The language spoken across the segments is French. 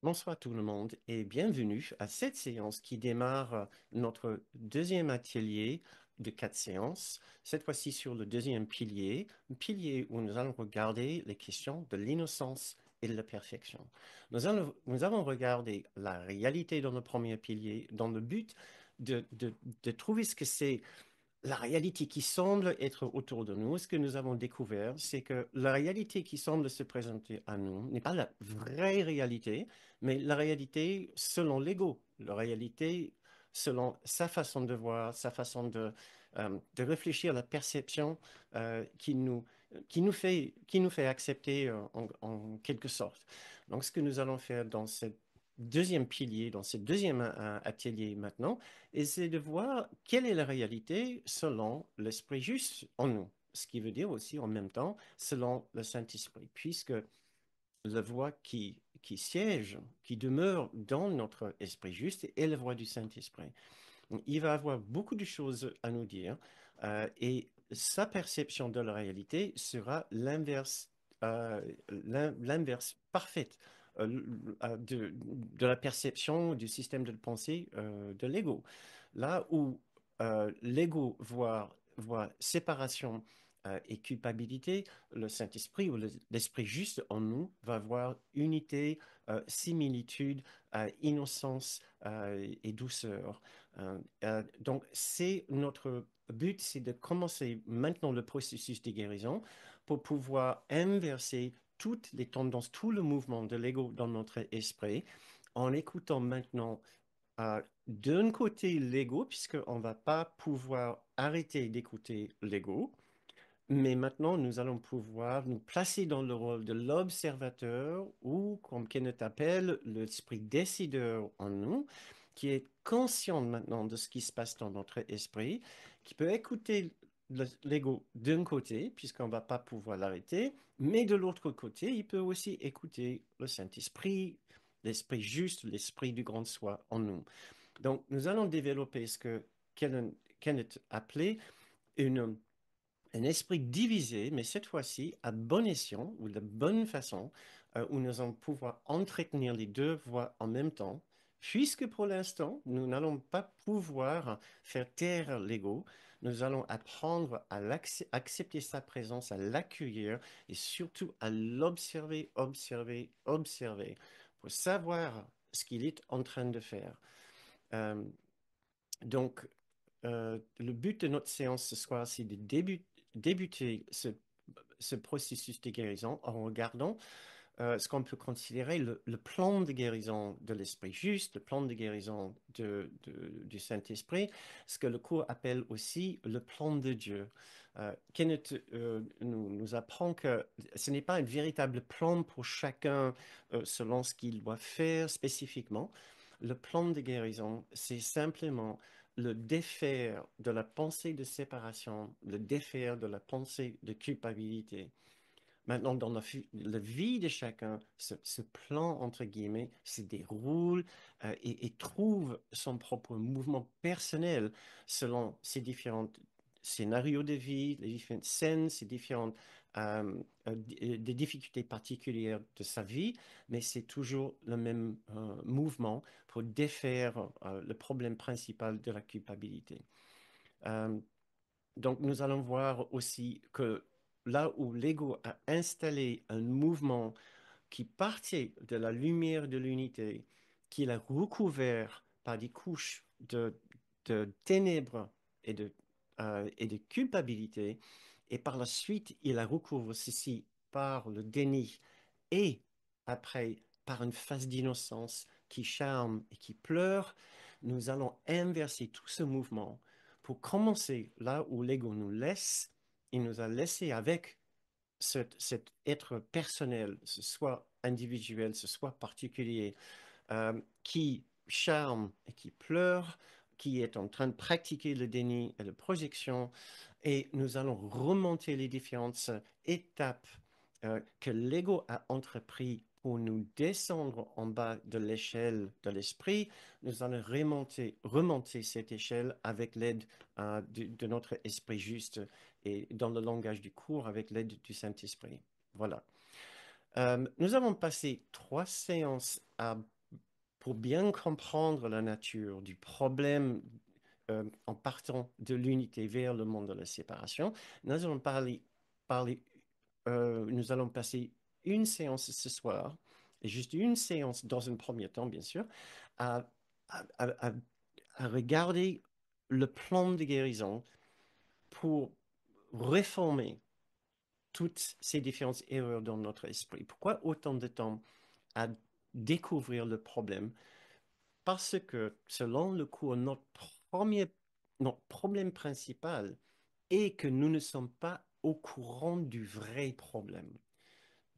Bonsoir tout le monde et bienvenue à cette séance qui démarre notre deuxième atelier de 4 séances, cette fois-ci sur le deuxième pilier, un pilier où nous allons regarder les questions de l'innocence et de la perfection. Nous avons regardé la réalité dans le premier pilier dans le but de trouver ce que c'est la réalité qui semble être autour de nous. Ce que nous avons découvert, c'est que la réalité qui semble se présenter à nous n'est pas la vraie réalité, mais la réalité selon l'ego, la réalité selon sa façon de voir, sa façon de réfléchir, la perception euh, qui nous, qui nous fait accepter en quelque sorte. Donc, ce que nous allons faire dans ce deuxième pilier, dans ce deuxième atelier maintenant, et c'est de voir quelle est la réalité selon l'Esprit juste en nous. Ce qui veut dire aussi en même temps selon le Saint-Esprit, puisque la voix qui siège, qui demeure dans notre esprit juste est la voix du Saint-Esprit. Il va avoir beaucoup de choses à nous dire et sa perception de la réalité sera euh, l'inverse parfaite de la perception du système de pensée de l'ego. Là où l'ego voit séparation et culpabilité, le Saint-Esprit ou l'Esprit juste en nous va voir unité, similitude, innocence et douceur. Donc, c'est notre but, c'est de commencer maintenant le processus de guérison pour pouvoir inverser toutes les tendances, tout le mouvement de l'ego dans notre esprit en écoutant maintenant d'un côté l'ego, puisqu'on ne va pas pouvoir arrêter d'écouter l'ego, mais maintenant, nous allons pouvoir nous placer dans le rôle de l'observateur ou, comme Kenneth appelle, l'esprit décideur en nous, qui est conscient maintenant de ce qui se passe dans notre esprit, qui peut écouter l'ego d'un côté, puisqu'on ne va pas pouvoir l'arrêter, mais de l'autre côté, il peut aussi écouter le Saint-Esprit, l'esprit juste, l'esprit du grand soi en nous. Donc, nous allons développer ce que Kenneth appelait une un esprit divisé, mais cette fois-ci à bon escient ou de bonne façon, où nous allons pouvoir entretenir les deux voies en même temps, puisque pour l'instant, nous n'allons pas pouvoir faire taire l'ego, nous allons apprendre à accepter sa présence, à l'accueillir et surtout à l'observer, observer, observer, pour savoir ce qu'il est en train de faire. Euh, donc, le but de notre séance ce soir, c'est de débuter ce processus de guérison en regardant ce qu'on peut considérer le plan de guérison de l'Esprit juste, le plan de guérison du Saint-Esprit, ce que le cours appelle aussi le plan de Dieu. Kenneth nous apprend que ce n'est pas un véritable plan pour chacun selon ce qu'il doit faire spécifiquement. Le plan de guérison, c'est simplement le défaire de la pensée de séparation, le défaire de la pensée de culpabilité. Maintenant, dans la vie de chacun, ce plan, entre guillemets, se déroule et trouve son propre mouvement personnel selon ses différents scénarios de vie, les différentes scènes, ses différentes des difficultés particulières de sa vie, mais c'est toujours le même mouvement pour défaire le problème principal de la culpabilité. Euh, donc, nous allons voir aussi que là où l'ego a installé un mouvement qui partait de la lumière de l'unité, qu'il a recouvert par des couches de ténèbres et de culpabilité, et par la suite, il a recouvert ceci par le déni et après par une phase d'innocence qui charme et qui pleure, nous allons inverser tout ce mouvement pour commencer là où l'ego nous laisse. Il nous a laissé avec cet être personnel, ce soit individuel, ce soit particulier, qui charme et qui pleure, qui est en train de pratiquer le déni et la projection, et nous allons remonter les différentes étapes que l'ego a entrepris pour nous descendre en bas de l'échelle de l'esprit. Nous allons remonter cette échelle avec l'aide de notre esprit juste et dans le langage du cours avec l'aide du Saint-Esprit. Voilà. Nous avons passé 3 séances pour bien comprendre la nature du problème en partant de l'unité vers le monde de la séparation. Nous allons parler nous allons passer une séance ce soir, et juste une séance dans un premier temps, bien sûr, à, à, à- à- à regarder le plan de guérison pour réformer toutes ces différentes erreurs dans notre esprit. Pourquoi autant de temps à découvrir le problème? Parce que, selon le cours, notre problème principal est que nous ne sommes pas au courant du vrai problème.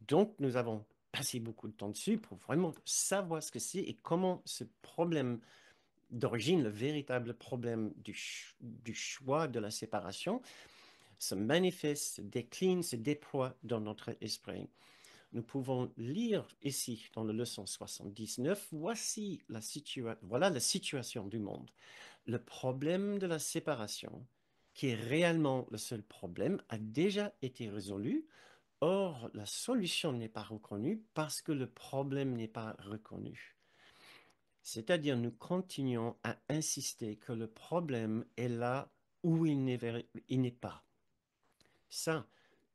Donc, nous avons passé beaucoup de temps dessus pour vraiment savoir ce que c'est et comment ce problème d'origine, le véritable problème du choix de la séparation, se manifeste, se décline, se déploie dans notre esprit. Nous pouvons lire ici dans la leçon 79, voilà la situation du monde. Le problème de la séparation, qui est réellement le seul problème, a déjà été résolu. Or, la solution n'est pas reconnue parce que le problème n'est pas reconnu. C'est-à-dire, nous continuons à insister que le problème est là où il n'est pas. Ça,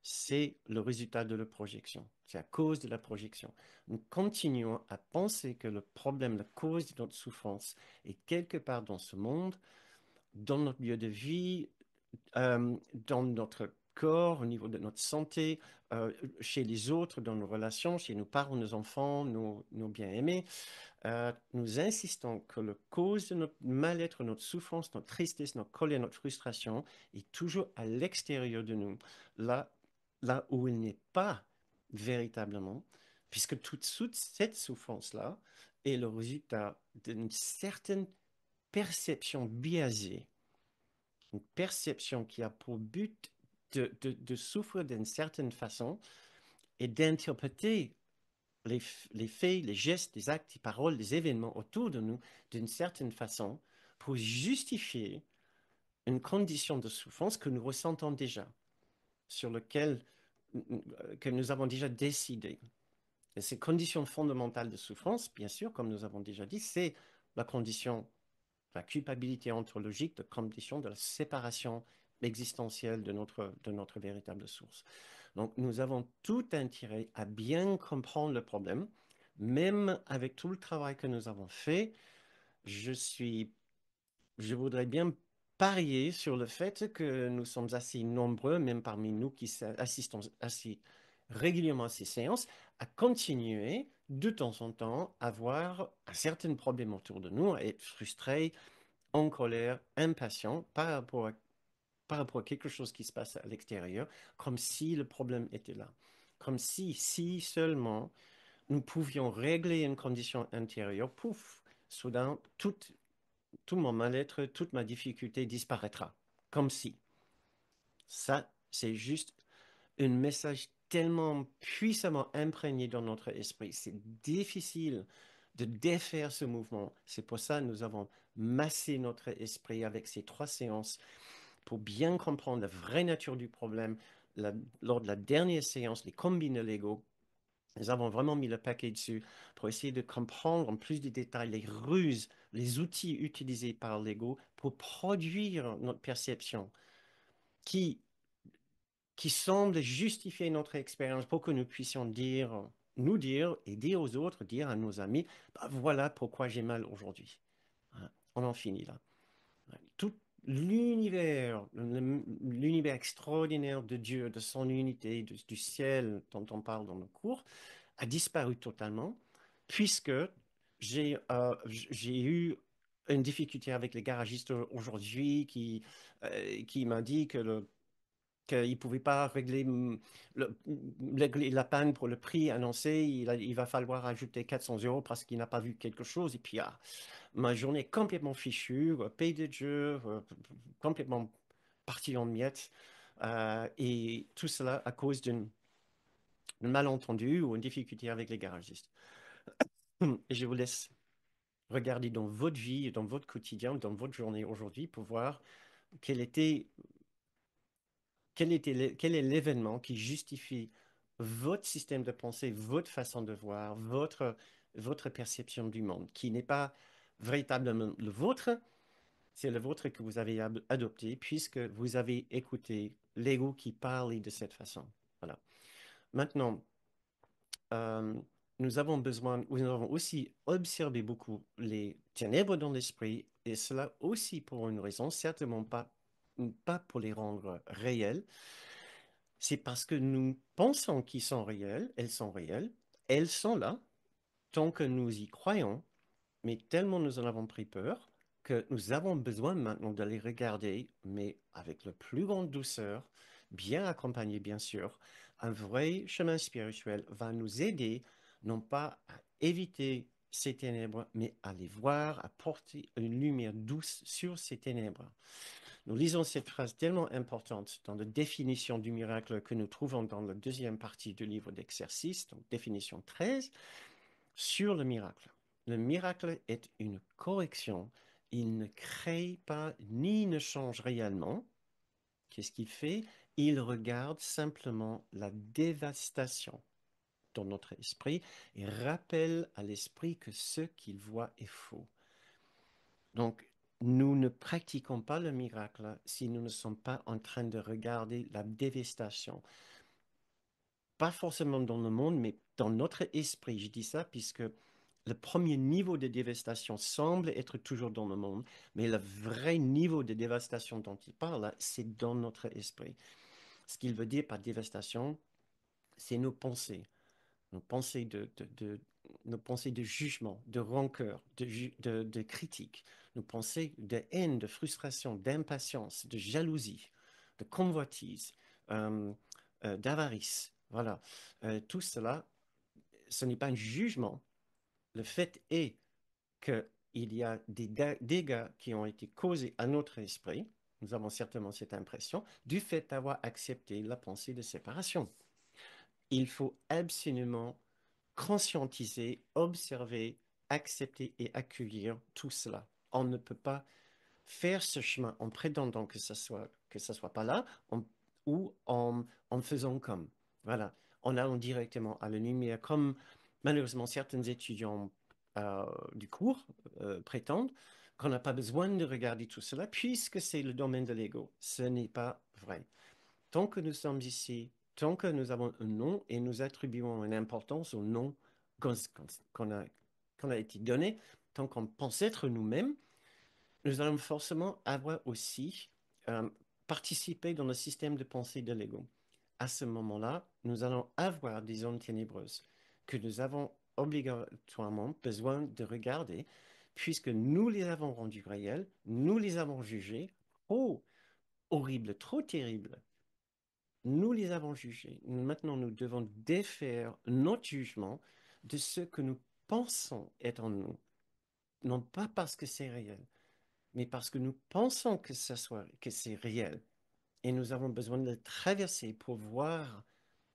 c'est le résultat de la projection. C'est à cause de la projection. Nous continuons à penser que le problème, la cause de notre souffrance est quelque part dans ce monde, dans notre lieu de vie, dans notre corps, au niveau de notre santé, euh, chez les autres, dans nos relations, chez nos parents, nos enfants, nos bien-aimés. Nous insistons que la cause de notre mal-être, notre souffrance, notre tristesse, notre colère, notre frustration est toujours à l'extérieur de nous, là, là où il n'est pas véritablement, puisque toute cette souffrance-là est le résultat d'une certaine perception biaisée, une perception qui a pour but de souffrir d'une certaine façon et d'interpréter les faits, les gestes, les actes, les paroles, les événements autour de nous d'une certaine façon pour justifier une condition de souffrance que nous ressentons déjà, sur laquelle que nous avons déjà décidé. Et ces conditions fondamentales de souffrance, bien sûr, comme nous avons déjà dit, c'est la condition, la culpabilité ontologique, la condition de la séparation existentielle de notre véritable source. Donc, nous avons tout intérêt à bien comprendre le problème, même avec tout le travail que nous avons fait. Je suis, je voudrais bien parier sur le fait que nous sommes assez nombreux, même parmi nous qui assistons assez régulièrement à ces séances, à continuer de temps en temps à avoir un certain problème autour de nous, à être frustrés, en colère, impatients par rapport à quelque chose qui se passe à l'extérieur, comme si le problème était là. Comme si seulement nous pouvions régler une condition intérieure, pouf, soudain, tout mon mal-être, toute ma difficulté disparaîtra. Comme si. Ça, c'est juste un message tellement puissamment imprégné dans notre esprit. C'est difficile de défaire ce mouvement. C'est pour ça que nous avons massé notre esprit avec ces 3 séances pour bien comprendre la vraie nature du problème. Lors de la dernière séance, les combines Lego, nous avons vraiment mis le paquet dessus pour essayer de comprendre en plus de détails les ruses, les outils utilisés par Lego pour produire notre perception qui, qui semble justifier notre expérience pour que nous puissions nous dire et dire aux autres, dire à nos amis, bah, voilà pourquoi j'ai mal aujourd'hui. Hein, on en finit là. Tout l'univers extraordinaire de Dieu, de son unité, du ciel dont on parle dans nos cours, a disparu totalement, puisque j'ai eu une difficulté avec les garagistes aujourd'hui qui m'a dit qu'il ne pouvait pas régler la panne pour le prix annoncé. Il va falloir ajouter 400 euros parce qu'il n'a pas vu quelque chose. Et puis, ma journée est complètement fichue, paye de jeu, complètement partie en miettes. Et tout cela à cause d'un malentendu ou une difficulté avec les garagistes. Et je vous laisse regarder dans votre vie, dans votre quotidien, dans votre journée aujourd'hui pour voir quel était, quel est l'événement qui justifie votre système de pensée, votre façon de voir, votre perception du monde, qui n'est pas véritablement le vôtre, c'est le vôtre que vous avez adopté puisque vous avez écouté l'ego qui parle de cette façon. Voilà. Maintenant, euh, nous avons aussi observé beaucoup les ténèbres dans l'esprit, et cela aussi pour une raison, certainement pas pour les rendre réels, c'est parce que nous pensons qu'ils sont réels, elles sont là, tant que nous y croyons, mais tellement nous en avons pris peur que nous avons besoin maintenant de les regarder, mais avec la plus grande douceur, bien accompagné bien sûr. Un vrai chemin spirituel va nous aider non pas à éviter ces ténèbres, mais à les voir, à porter une lumière douce sur ces ténèbres. Nous lisons cette phrase tellement importante dans la définition du miracle que nous trouvons dans la deuxième partie du livre d'exercice, donc définition 13 sur le miracle. Le miracle est une correction. Il ne crée pas ni ne change réellement. Qu'est-ce qu'il fait? Il regarde simplement la dévastation dans notre esprit et rappelle à l'esprit que ce qu'il voit est faux. Donc, nous ne pratiquons pas le miracle si nous ne sommes pas en train de regarder la dévastation. Pas forcément dans le monde, mais dans notre esprit. Je dis ça puisque le premier niveau de dévastation semble être toujours dans le monde, mais le vrai niveau de dévastation dont il parle, c'est dans notre esprit. Ce qu'il veut dire par dévastation, c'est nos pensées nos pensées de jugement, de rancœur, de critique, nos pensées de haine, de frustration, d'impatience, de jalousie, de convoitise, euh, d'avarice. Voilà. Tout cela, ce n'est pas un jugement. Le fait est qu'il y a des dégâts qui ont été causés à notre esprit. Nous avons certainement cette impression du fait d'avoir accepté la pensée de séparation. Il faut absolument conscientiser, observer, accepter et accueillir tout cela. On ne peut pas faire ce chemin en prétendant que ça soit pas là ou en faisant comme. Voilà, en allant directement à la lumière, comme malheureusement certains étudiants du cours prétendent qu'on n'a pas besoin de regarder tout cela puisque c'est le domaine de l'ego. Ce n'est pas vrai. Tant que nous sommes ici, tant que nous avons un nom et nous attribuons une importance au nom qu'on qu'on a, qu'on a été donné, tant qu'on pense être nous-mêmes, nous allons forcément avoir aussi euh, participé dans le système de pensée de l'ego. À ce moment-là, nous allons avoir des zones ténébreuses que nous avons obligatoirement besoin de regarder, puisque nous les avons rendues réelles, nous les avons jugées. Oh, horrible, trop terrible. Nous les avons jugés. Maintenant, nous devons défaire notre jugement de ce que nous pensons être en nous. Non pas parce que c'est réel, mais parce que nous pensons que c'est réel. Et nous avons besoin de le traverser pour voir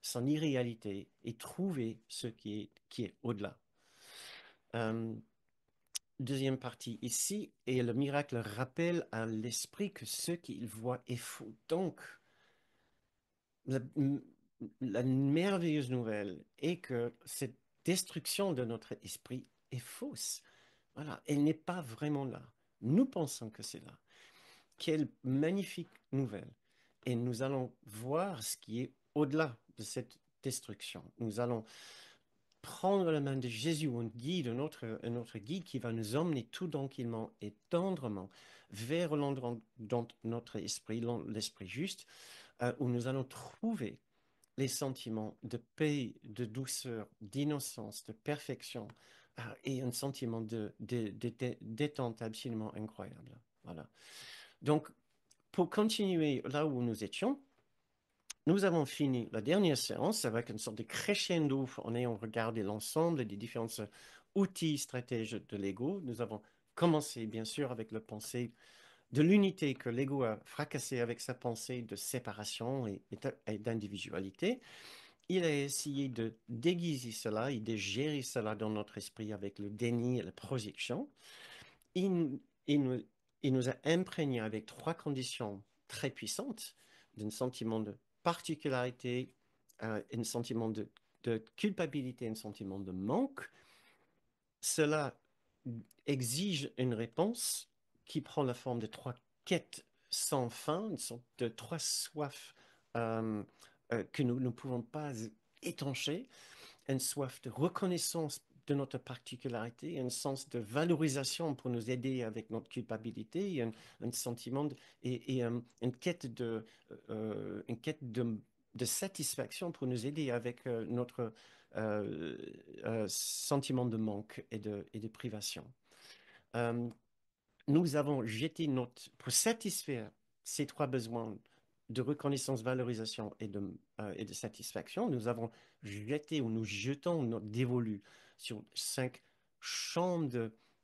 son irréalité et trouver ce qui est au-delà. Euh, Deuxième partie ici, et le miracle rappelle à l'esprit que ce qu'il voit est faux. Donc, la, la merveilleuse nouvelle est que cette destruction de notre esprit est fausse. Voilà, elle n'est pas vraiment là. Nous pensons que c'est là. Quelle magnifique nouvelle. Et nous allons voir ce qui est au-delà de cette destruction. Nous allons prendre la main de Jésus, un autre guide qui va nous emmener tout tranquillement et tendrement vers l'endroit dans notre esprit, l'esprit juste, où nous allons trouver les sentiments de paix, de douceur, d'innocence, de perfection, et un sentiment de détente absolument incroyable. Voilà. Donc, pour continuer là où nous étions, nous avons fini la dernière séance avec une sorte de crescendo en ayant regardé l'ensemble des différents outils, stratèges de l'ego. Nous avons commencé, bien sûr, avec la pensée de l'unité que l'ego a fracassé avec sa pensée de séparation et d'individualité. Il a essayé de déguiser cela et de gérer cela dans notre esprit avec le déni et la projection. Il, il nous, il nous a imprégnés avec trois conditions très puissantes d'un sentiment de particularité, un sentiment de culpabilité, un sentiment de manque, cela exige une réponse qui prend la forme de trois quêtes sans fin, une sorte de trois soifs euh, que nous ne pouvons pas étancher, une soif de reconnaissance de notre particularité, un sens de valorisation pour nous aider avec notre culpabilité, un sentiment une quête de satisfaction pour nous aider avec notre euh, sentiment de manque et de privation. Euh, Nous avons jeté pour satisfaire ces trois besoins de reconnaissance, valorisation et de satisfaction, nous avons jeté ou nous jetons notre dévolu sur cinq champs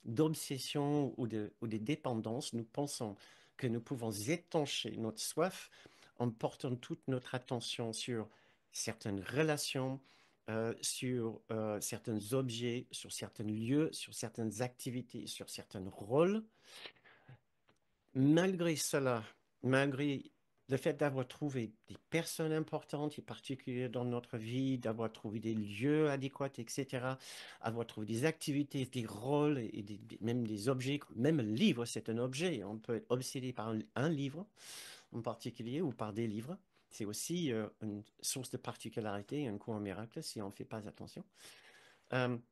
d'obsession ou de dépendance. Nous pensons que nous pouvons étancher notre soif en portant toute notre attention sur certaines relations, sur certains objets, sur certains lieux, sur certaines activités, sur certains rôles. Malgré cela, malgré le fait d'avoir trouvé des personnes importantes et particulières dans notre vie, d'avoir trouvé des lieux adéquats, etc., avoir trouvé des activités, des rôles et même des objets, même le livre, c'est un objet. On peut être obsédé par un livre en particulier ou par des livres. C'est aussi une source de particularité, un coup en miracle si on ne fait pas attention.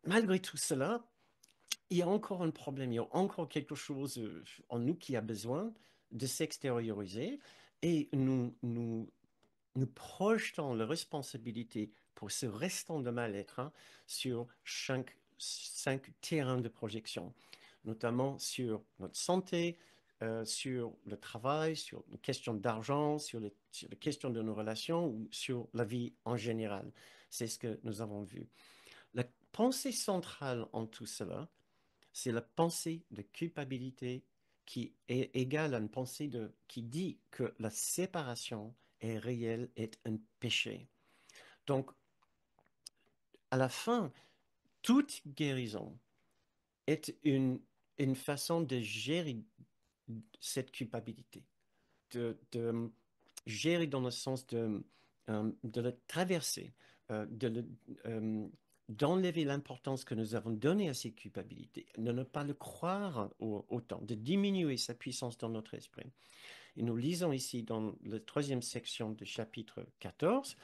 Malgré tout cela, il y a encore un problème, il y a encore quelque chose en nous qui a besoin de s'extérioriser et nous projetons la responsabilité pour ce restant de mal-être sur cinq terrains de projection, notamment sur notre santé, sur le travail, sur les questions d'argent, sur les questions de nos relations ou sur la vie en général. C'est ce que nous avons vu. La pensée centrale en tout cela, c'est la pensée de culpabilité qui est égale à une pensée qui dit que la séparation est réelle, est un péché. Donc, à la fin, toute guérison est une façon de gérer cette culpabilité, de gérer dans le sens de la traverser, de euh, d'enlever l'importance que nous avons donnée à ces culpabilités, de ne pas le croire autant, de diminuer sa puissance dans notre esprit. Et nous lisons ici dans la troisième section du chapitre 14,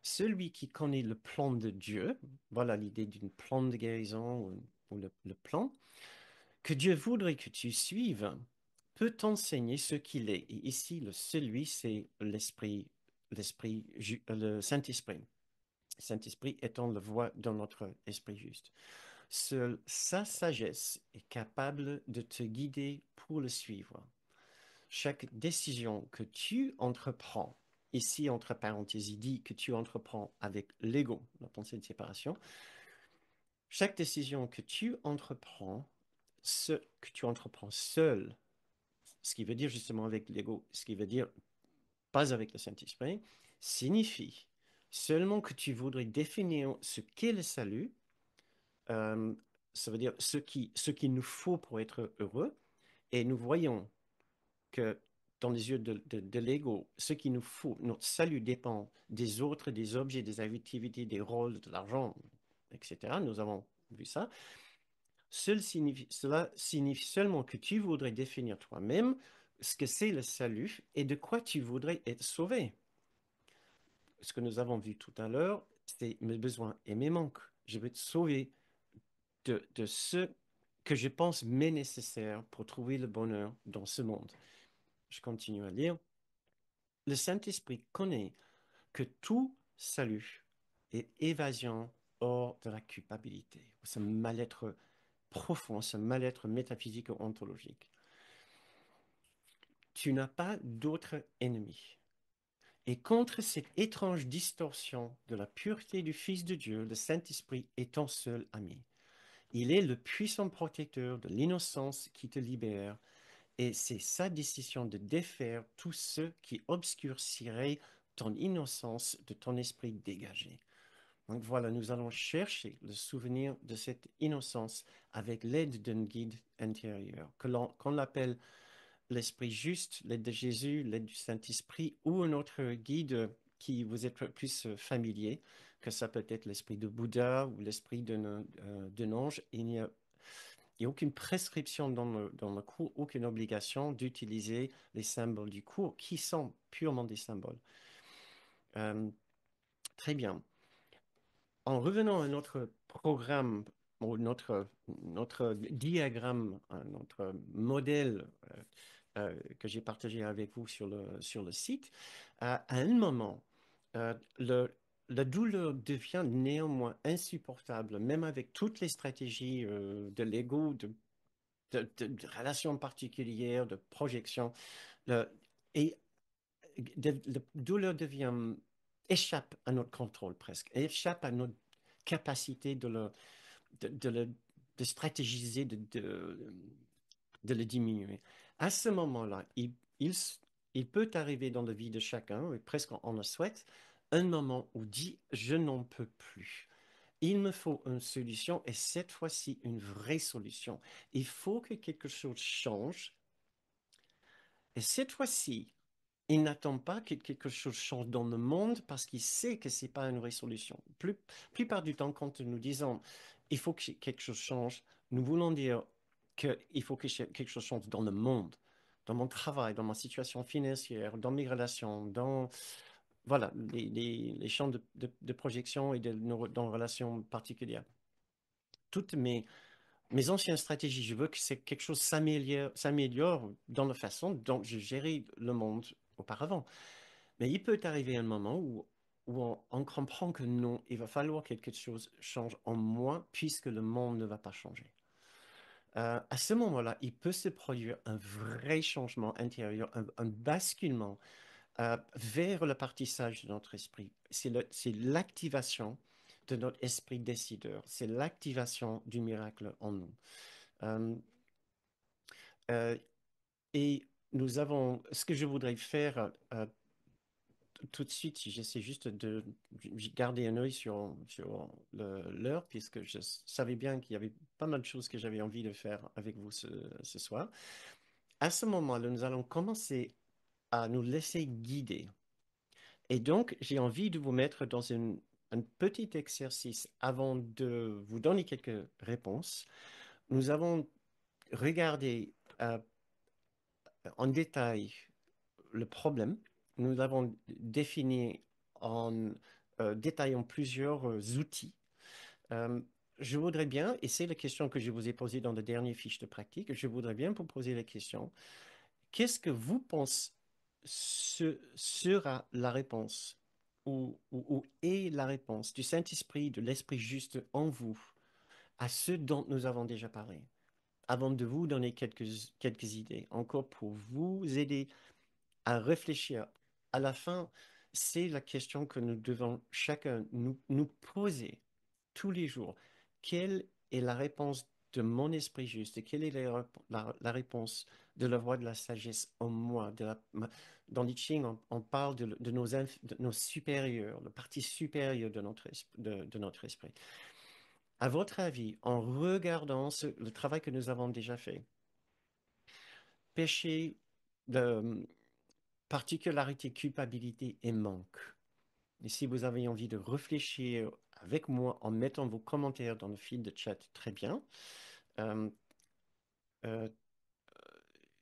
celui qui connaît le plan de Dieu, voilà l'idée d'une plan de guérison ou le plan, que Dieu voudrait que tu suives, peut t'enseigner ce qu'il est. Et ici, le celui, c'est le Saint-Esprit. Le Saint-Esprit étant la voix dans notre esprit juste. Seule sa sagesse est capable de te guider pour le suivre. Chaque décision que tu entreprends, ici entre parenthèses, il dit que tu entreprends avec l'ego, la pensée de séparation, chaque décision que tu entreprends, ce que tu entreprends seul, ce qui veut dire justement avec l'ego, ce qui veut dire pas avec le Saint-Esprit, signifie seulement que tu voudrais définir ce qu'est le salut, euh, ça veut dire ce qu'il nous faut pour être heureux, et nous voyons que dans les yeux de l'ego, ce qu'il nous faut, notre salut dépend des autres, des objets, des activités, des rôles, de l'argent, etc. Nous avons vu ça. Cela signifie seulement que tu voudrais définir toi-même ce que c'est le salut et de quoi tu voudrais être sauvé. Ce que nous avons vu tout à l'heure, c'est mes besoins et mes manques. Je veux te sauver de ce que je pense m'est nécessaire pour trouver le bonheur dans ce monde. Je continue à lire. Le Saint-Esprit connaît que tout salut est évasion hors de la culpabilité, ce mal-être profond, ce mal-être métaphysique ou ontologique. Tu n'as pas d'autre ennemi. Et contre cette étrange distorsion de la pureté du Fils de Dieu, le Saint-Esprit est ton seul ami. Il est le puissant protecteur de l'innocence qui te libère, et c'est sa décision de défaire tout ce qui obscurcirait ton innocence de ton esprit dégagé. Donc voilà, nous allons chercher le souvenir de cette innocence avec l'aide d'un guide intérieur, qu'on appelle l'Esprit juste, l'aide de Jésus, l'aide du Saint-Esprit ou un autre guide qui vous êtes plus familier, que ça peut être l'esprit de Bouddha ou l'esprit d'un ange. Il n'y a aucune prescription dans le cours, aucune obligation d'utiliser les symboles du cours qui sont purement des symboles. Euh, Très bien. En revenant à notre programme, ou notre diagramme, notre modèle que j'ai partagé avec vous sur le site, à un moment, la douleur devient néanmoins insupportable, même avec toutes les stratégies de l'ego, de relations particulières, de projection. Le- et la douleur échappe à notre contrôle presque, échappe à notre capacité de, le- de stratégiser, de le diminuer. À ce moment-là, il peut arriver dans la vie de chacun, et presque on le souhaite, un moment où dit, je n'en peux plus. Il me faut une solution et cette fois-ci une vraie solution. Il faut que quelque chose change et cette fois-ci, il n'attend pas que quelque chose change dans le monde parce qu'il sait que ce n'est pas une vraie solution. Plupart du temps, quand nous disons il faut que quelque chose change, nous voulons dire qu'il faut que quelque chose change dans le monde, dans mon travail, dans ma situation financière, dans mes relations, dans voilà, les champs de projection et dans les relations particulières. Toutes mes anciennes stratégies, je veux que quelque chose s'améliore dans la façon dont je gérais le monde auparavant. Mais il peut arriver un moment où on comprend que non, il va falloir que quelque chose change en moi puisque le monde ne va pas changer. À ce moment-là, il peut se produire un vrai changement intérieur, un basculement vers le partissage de notre esprit. C'est l'activation de notre esprit décideur. C'est l'activation du miracle en nous. Euh, euh, et nous avons, ce que je voudrais faire tout de suite, j'essaie juste de garder un œil sur l'heure, puisque je savais bien qu'il y avait pas mal de choses que j'avais envie de faire avec vous ce soir. À ce moment-là, nous allons commencer à nous laisser guider. Et donc, j'ai envie de vous mettre dans un petit exercice avant de vous donner quelques réponses. Nous avons regardé en détail le problème. Nous l'avons défini en détaillant plusieurs outils. Euh, je voudrais bien, et c'est la question que je vous ai posée dans la dernière fiche de pratique, je voudrais bien vous poser la question, qu'est-ce que vous pensez sera la réponse ou est la réponse du Saint-Esprit, de l'Esprit juste en vous à ce dont nous avons déjà parlé? Avant de vous donner quelques idées, encore pour vous aider à réfléchir. À la fin, c'est la question que nous devons chacun nous poser tous les jours. Quelle est la réponse de mon esprit juste? Et quelle est la réponse de la voix de la sagesse en moi? Dans l'I Ching, on parle de nos supérieurs, la partie supérieure de de notre esprit. À votre avis, en regardant le travail que nous avons déjà fait, péché, de particularité, culpabilité et manque. Et si vous avez envie de réfléchir avec moi en mettant vos commentaires dans le fil de chat, très bien. Euh, euh,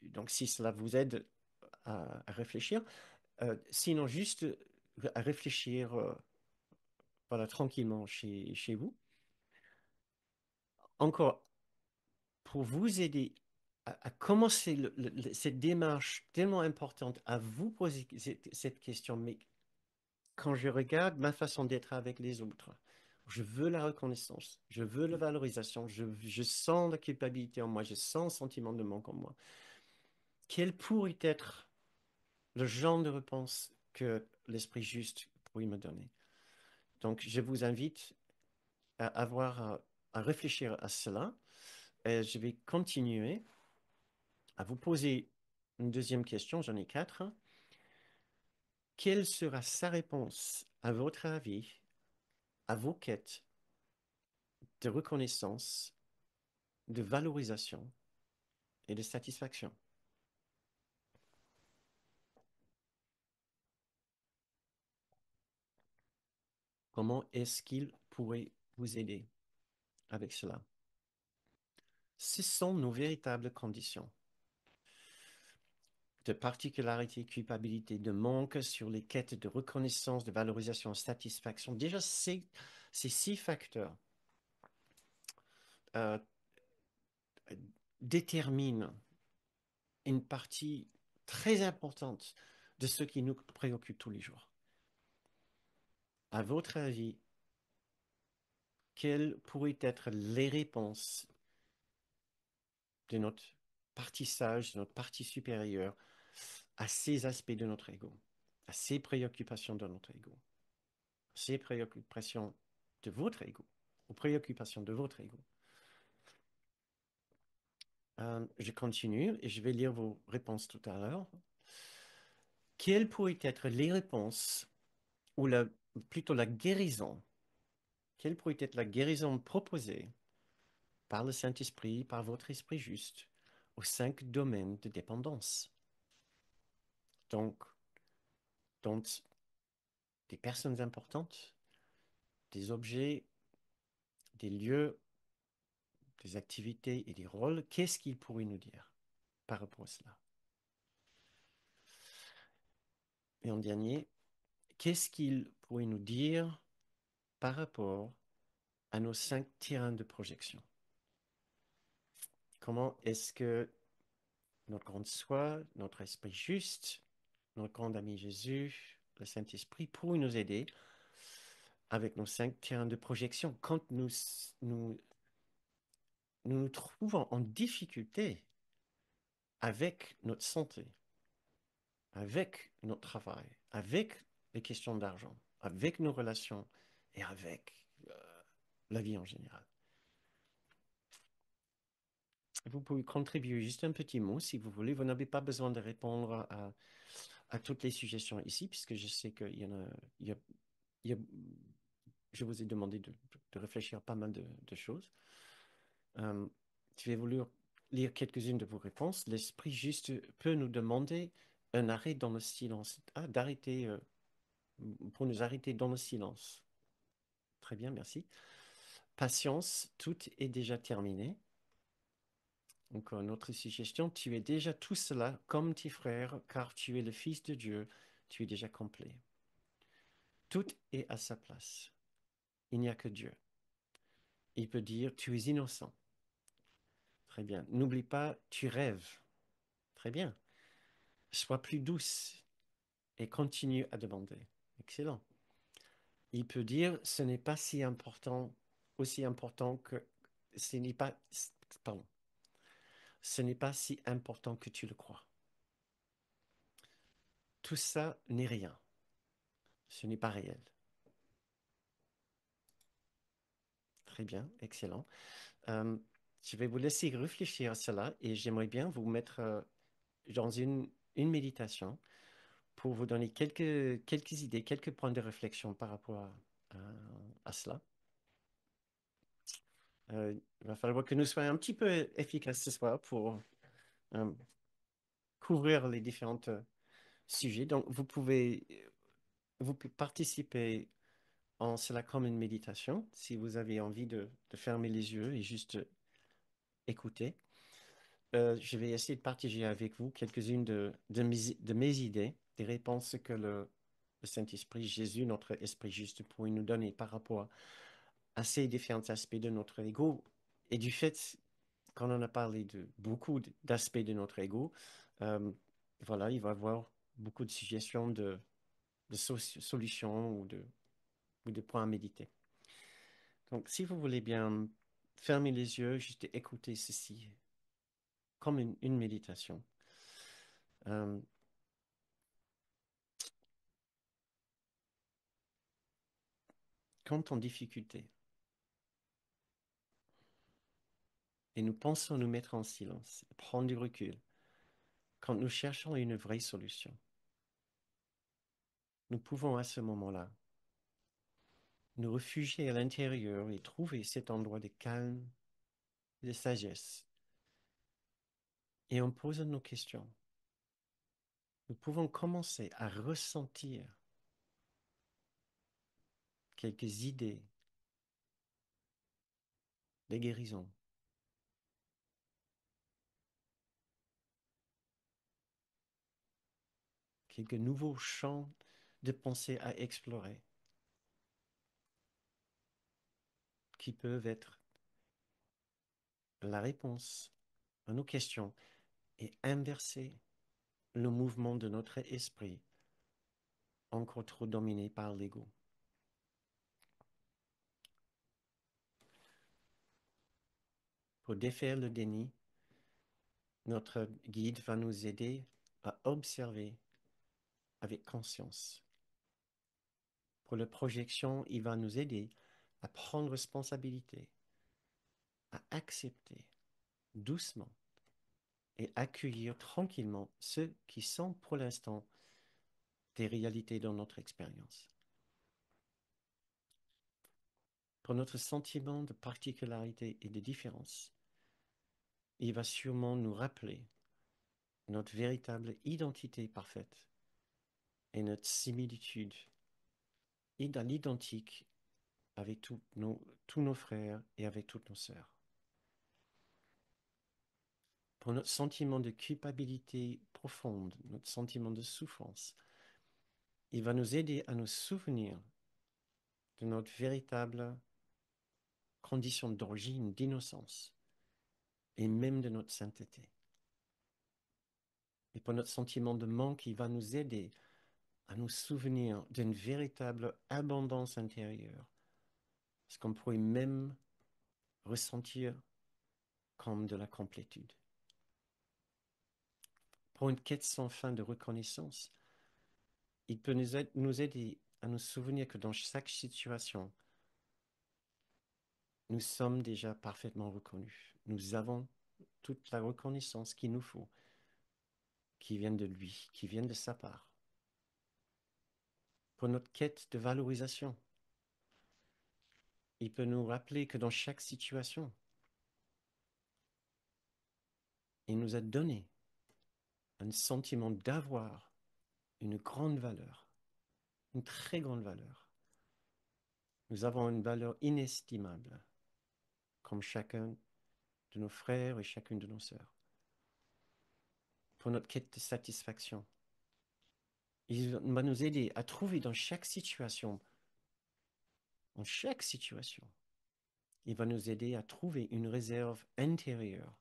donc, si cela vous aide à réfléchir, sinon juste à réfléchir voilà, tranquillement chez vous. Encore, pour vous aider à commencer cette démarche tellement importante, à vous poser cette question, mais quand je regarde ma façon d'être avec les autres, je veux la reconnaissance, je veux la valorisation, je sens la culpabilité en moi, je sens le sentiment de manque en moi. Quel pourrait être le genre de réponse que l'esprit juste pourrait me donner? Donc, je vous invite à réfléchir à cela. Et je vais continuer à vous poser une deuxième question, j'en ai quatre. Quelle sera sa réponse, à votre avis, à vos quêtes de reconnaissance, de valorisation et de satisfaction? Comment est-ce qu'il pourrait vous aider avec cela? Ce sont nos véritables conditions de particularité, culpabilité, de manque sur les quêtes de reconnaissance, de valorisation, satisfaction. Déjà, ces six facteurs euh, déterminent une partie très importante de ce qui nous préoccupe tous les jours. À votre avis, quelles pourraient être les réponses de notre partie sage, de notre partie supérieure à ces aspects de notre ego, à ces préoccupations de notre ego, ces préoccupations de votre ego, aux préoccupations de votre ego? Je continue et je vais lire vos réponses tout à l'heure. Quelles pourraient être les réponses ou plutôt la guérison? Quelle pourrait être la guérison proposée par le Saint-Esprit, par votre esprit juste, aux cinq domaines de dépendance? Donc, dont des personnes importantes, des objets, des lieux, des activités et des rôles, qu'est-ce qu'il pourrait nous dire par rapport à cela? Et en dernier, qu'est-ce qu'il pourrait nous dire par rapport à nos cinq terrains de projection? Comment est-ce que notre grande soi, notre esprit juste, notre grand ami Jésus, le Saint-Esprit pourraient nous aider avec nos cinq terrains de projection quand nous, nous nous trouvons en difficulté avec notre santé, avec notre travail, avec les questions d'argent, avec nos relations et avec la vie en général. Vous pouvez contribuer juste un petit mot si vous voulez. Vous n'avez pas besoin de répondre à toutes les suggestions ici, puisque je sais qu'il y en a, il y a- je vous ai demandé de réfléchir à pas mal de choses. Euh, je vais vous lire quelques-unes de vos réponses. L'esprit juste peut nous demander un arrêt dans le silence. Ah, d'arrêter, pour nous arrêter dans le silence. Très bien, merci. Patience, tout est déjà terminé. Encore une autre suggestion, tu es déjà tout cela comme tes frères, car tu es le Fils de Dieu, tu es déjà complet. Tout est à sa place. Il n'y a que Dieu. Il peut dire, tu es innocent. Très bien. N'oublie pas, tu rêves. Très bien. Sois plus douce et continue à demander. Excellent. Il peut dire, ce n'est pas si important, aussi important que, ce n'est pas, pardon, ce n'est pas si important que tu le crois. Tout ça n'est rien. Ce n'est pas réel. Très bien, excellent. Euh, je vais vous laisser réfléchir à cela et j'aimerais bien vous mettre dans une méditation pour vous donner quelques idées, quelques points de réflexion par rapport à cela. Il va falloir que nous soyons un petit peu efficaces ce soir pour euh, couvrir les différents sujets. Donc, vous pouvez participer en cela comme une méditation si vous avez envie de fermer les yeux et juste écouter. Je vais essayer de partager avec vous quelques-unes de mes idées, des réponses que le Saint-Esprit, Jésus, notre esprit juste, pourrait nous donner par rapport à ces différents aspects de notre ego et du fait qu'on en a parlé de beaucoup d'aspects de notre ego. euh, voilà, il va y avoir beaucoup de suggestions de solutions ou de points à méditer. Donc, si vous voulez bien fermer les yeux, juste écouter ceci comme une méditation. Euh, quand en difficulté et nous pensons nous mettre en silence, prendre du recul, quand nous cherchons une vraie solution, nous pouvons à ce moment-là nous réfugier à l'intérieur et trouver cet endroit de calme, de sagesse. Et en posant nos questions, nous pouvons commencer à ressentir quelques idées, des guérisons, quelques nouveaux champs de pensée à explorer qui peuvent être la réponse à nos questions et inverser le mouvement de notre esprit encore trop dominé par l'ego. Pour défaire le déni, notre guide va nous aider à observer avec conscience. Pour la projection, il va nous aider à prendre responsabilité, à accepter doucement et accueillir tranquillement ceux qui sont pour l'instant des réalités dans notre expérience. Pour notre sentiment de particularité et de différence, il va sûrement nous rappeler notre véritable identité parfaite et notre similitude l'identique avec tous nos frères et avec toutes nos sœurs. Pour notre sentiment de culpabilité profonde, notre sentiment de souffrance, il va nous aider à nous souvenir de notre véritable condition d'origine, d'innocence, et même de notre sainteté. Et pour notre sentiment de manque, il va nous aider à nous souvenir d'une véritable abondance intérieure, ce qu'on pourrait même ressentir comme de la complétude. Pour une quête sans fin de reconnaissance, il peut nous aider à nous souvenir que dans chaque situation, nous sommes déjà parfaitement reconnus. Nous avons toute la reconnaissance qu'il nous faut, qui vient de lui, qui vient de sa part. Pour notre quête de valorisation, il peut nous rappeler que dans chaque situation, il nous a donné un sentiment d'avoir une grande valeur, une très grande valeur. Nous avons une valeur inestimable, comme chacun de nos frères et chacune de nos sœurs. Pour notre quête de satisfaction, il va nous aider à trouver en chaque situation, il va nous aider à trouver une réserve intérieure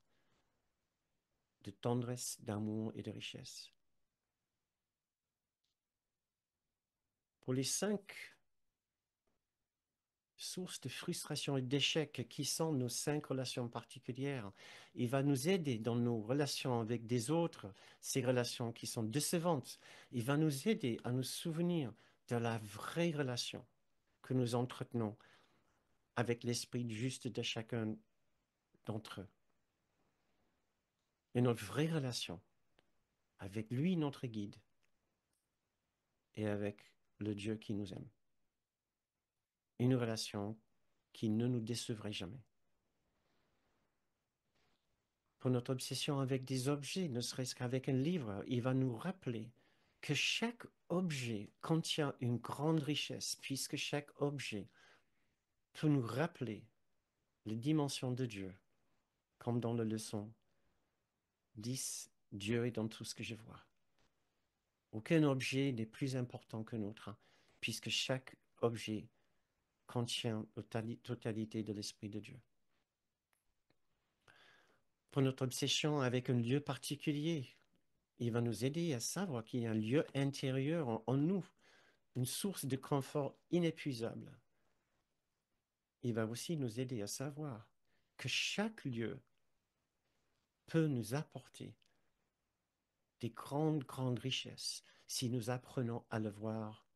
de tendresse, d'amour et de richesse. Pour les 5 sources de frustration et d'échec qui sont nos 5 relations particulières, il va nous aider dans nos relations avec des autres, ces relations qui sont décevantes. Il va nous aider à nous souvenir de la vraie relation que nous entretenons avec l'esprit juste de chacun d'entre eux. Et notre vraie relation avec lui, notre guide, et avec le Dieu qui nous aime. Une relation qui ne nous décevrait jamais. Pour notre obsession avec des objets, ne serait-ce qu'avec un livre, il va nous rappeler que chaque objet contient une grande richesse, puisque chaque objet peut nous rappeler les dimensions de Dieu, comme dans la leçon 10, Dieu est dans tout ce que je vois. Aucun objet n'est plus important que l'autre, puisque chaque objet contient la totalité de l'Esprit de Dieu. Pour notre obsession avec un lieu particulier, il va nous aider à savoir qu'il y a un lieu intérieur en nous, une source de confort inépuisable. Il va aussi nous aider à savoir que chaque lieu peut nous apporter des grandes, grandes richesses si nous apprenons à le voir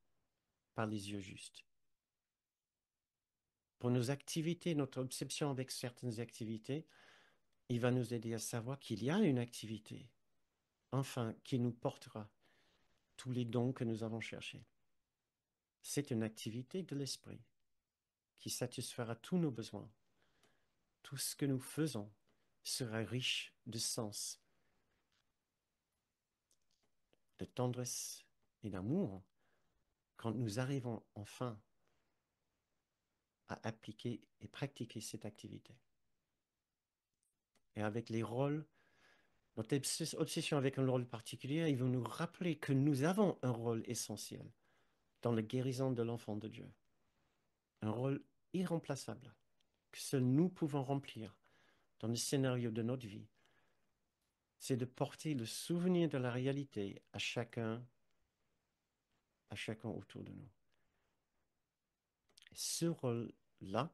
par les yeux justes. Pour nos activités, notre obsession avec certaines activités, il va nous aider à savoir qu'il y a une activité, enfin, qui nous portera tous les dons que nous avons cherchés. C'est une activité de l'esprit qui satisfera tous nos besoins. Tout ce que nous faisons sera riche de sens, de tendresse et d'amour quand nous arrivons enfin à appliquer et pratiquer cette activité. Et avec les rôles, notre obsession avec un rôle particulier, il veut nous rappeler que nous avons un rôle essentiel dans la guérison de l'enfant de Dieu. Un rôle irremplaçable que seuls nous pouvons remplir dans le scénario de notre vie. C'est de porter le souvenir de la réalité à chacun autour de nous. Et ce rôle-là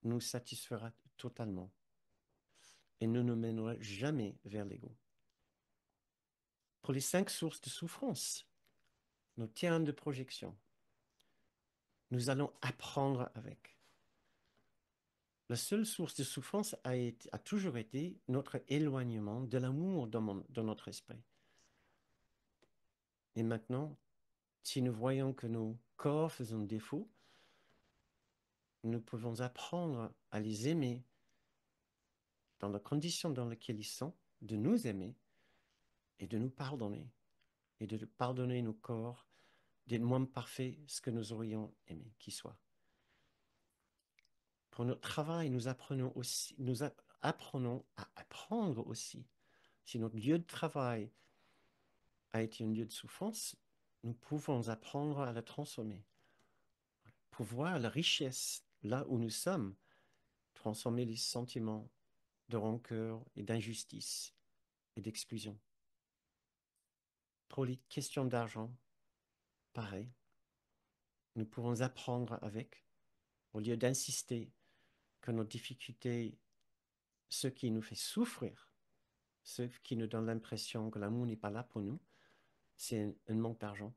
nous satisfera totalement et ne nous mènera jamais vers l'ego. Pour les 5 sources de souffrance, nos terrains de projection, nous allons apprendre avec. La seule source de souffrance a toujours été notre éloignement de l'amour dans notre esprit. Et maintenant, si nous voyons que nos corps font défaut, nous pouvons apprendre à les aimer dans les conditions dans lesquelles ils sont, de nous aimer et de nous pardonner, et de pardonner nos corps d'être moins parfaits ce que nous aurions aimé qu'ils soient. Pour notre travail, nous apprenons à apprendre aussi. Si notre lieu de travail a été un lieu de souffrance, nous pouvons apprendre à la transformer pour voir la richesse là où nous sommes, transformer les sentiments de rancœur et d'injustice et d'exclusion. Pour les questions d'argent, pareil, nous pouvons apprendre avec, au lieu d'insister que nos difficultés, ce qui nous fait souffrir, ce qui nous donne l'impression que l'amour n'est pas là pour nous, c'est un manque d'argent.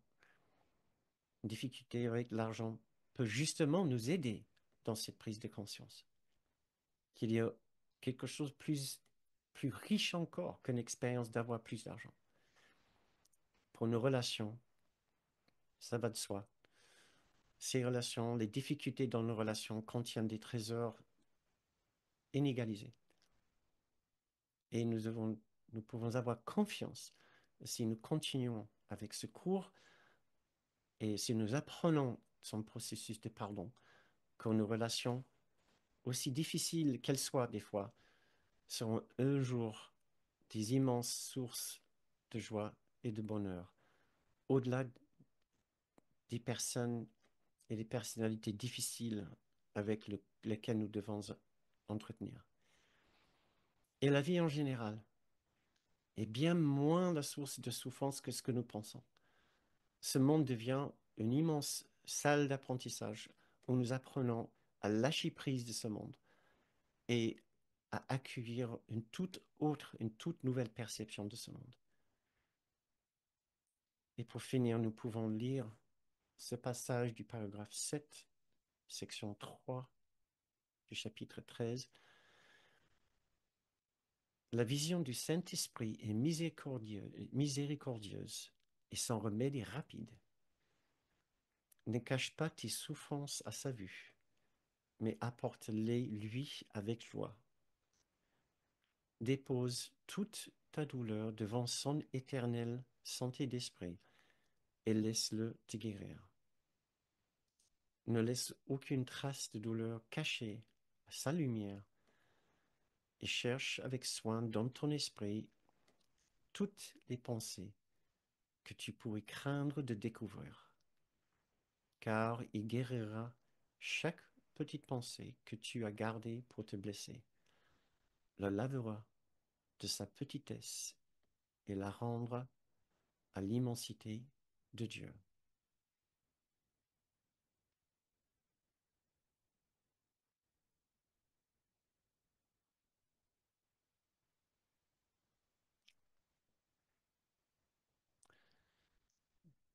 Une difficulté avec l'argent peut justement nous aider dans cette prise de conscience. Qu'il y a quelque chose de plus riche encore qu'une expérience d'avoir plus d'argent. Pour nos relations, ça va de soi. Ces relations, les difficultés dans nos relations contiennent des trésors inégalisés. Et nous pouvons avoir confiance si nous continuons avec ce cours et si nous apprenons son processus de pardon, que nos relations, aussi difficiles qu'elles soient des fois, seront un jour des immenses sources de joie et de bonheur, au-delà des personnes et des personnalités difficiles avec lesquelles nous devons entretenir. Et la vie en général est bien moins la source de souffrance que ce que nous pensons. Ce monde devient une immense salle d'apprentissage où nous apprenons à lâcher prise de ce monde et à accueillir une toute nouvelle perception de ce monde. Et pour finir, nous pouvons lire ce passage du paragraphe 7, section 3 du chapitre 13. La vision du Saint-Esprit est miséricordieuse et son remède est rapide. Ne cache pas tes souffrances à sa vue, mais apporte-les lui avec joie. Dépose toute ta douleur devant son éternelle santé d'esprit et laisse-le te guérir. Ne laisse aucune trace de douleur cachée à sa lumière et cherche avec soin dans ton esprit toutes les pensées que tu pourrais craindre de découvrir, car il guérira chaque petite pensée que tu as gardée pour te blesser, la lavera de sa petitesse et la rendra à l'immensité de Dieu.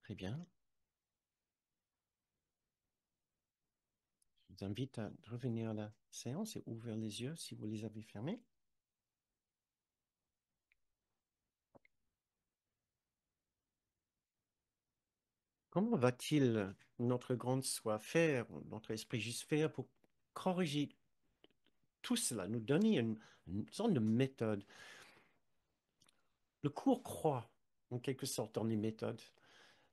Très bien. Je vous invite à revenir à la séance et ouvrir les yeux si vous les avez fermés. Comment va-t-il notre grande soi faire, notre esprit juste faire pour corriger tout cela, nous donner une sorte de méthode? Le cours croit en quelque sorte dans les méthodes.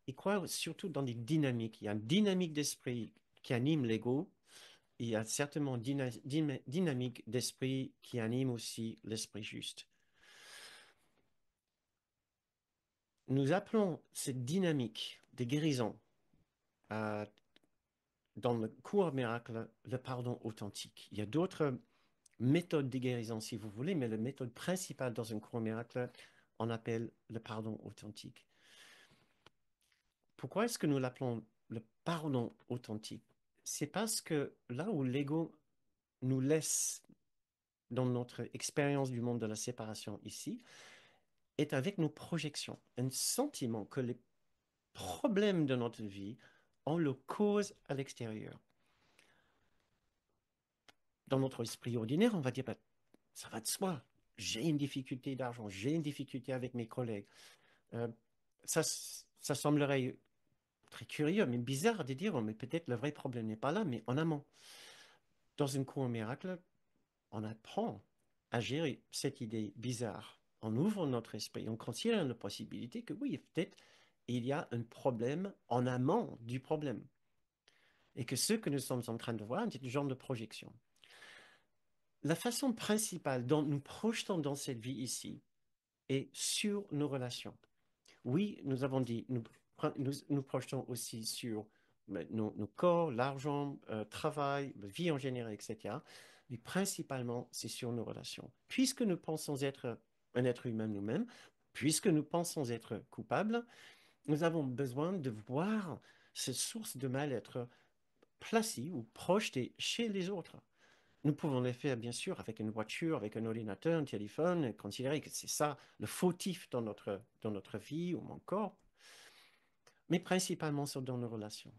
Il croit surtout dans les dynamiques. Il y a une dynamique d'esprit qui anime l'ego il y a certainement dynamique d'esprit qui anime aussi l'esprit juste. Nous appelons cette dynamique de guérison euh, dans le cours miracle le pardon authentique. Il y a d'autres méthodes de guérison si vous voulez, mais la méthode principale dans un cours miracle, on appelle le pardon authentique. Pourquoi est-ce que nous l'appelons le pardon authentique? C'est parce que là où l'ego nous laisse dans notre expérience du monde de la séparation ici, est avec nos projections, un sentiment que les problèmes de notre vie ont leur cause à l'extérieur. Dans notre esprit ordinaire, on va dire, bah, ça va de soi. J'ai une difficulté d'argent, j'ai une difficulté avec mes collègues. Euh, ça semblerait très curieux, mais bizarre de dire, mais peut-être le vrai problème n'est pas là, mais en amont. Dans une cour miracle, on apprend à gérer cette idée bizarre. On ouvre notre esprit, on considère la possibilité que oui, peut-être il y a un problème en amont du problème. Et que ce que nous sommes en train de voir est un genre de projection. La façon principale dont nous projetons dans cette vie ici est sur nos relations. Oui, nous avons dit, nous projetons aussi sur nos corps, l'argent, travail, la vie en général, etc. Mais principalement, c'est sur nos relations. Puisque nous pensons être un être humain nous-mêmes, puisque nous pensons être coupables, nous avons besoin de voir ces sources de mal-être placées ou projetées chez les autres. Nous pouvons les faire, bien sûr, avec une voiture, avec un ordinateur, un téléphone, et considérer que c'est ça le fautif dans notre vie ou mon corps, mais principalement dans nos relations.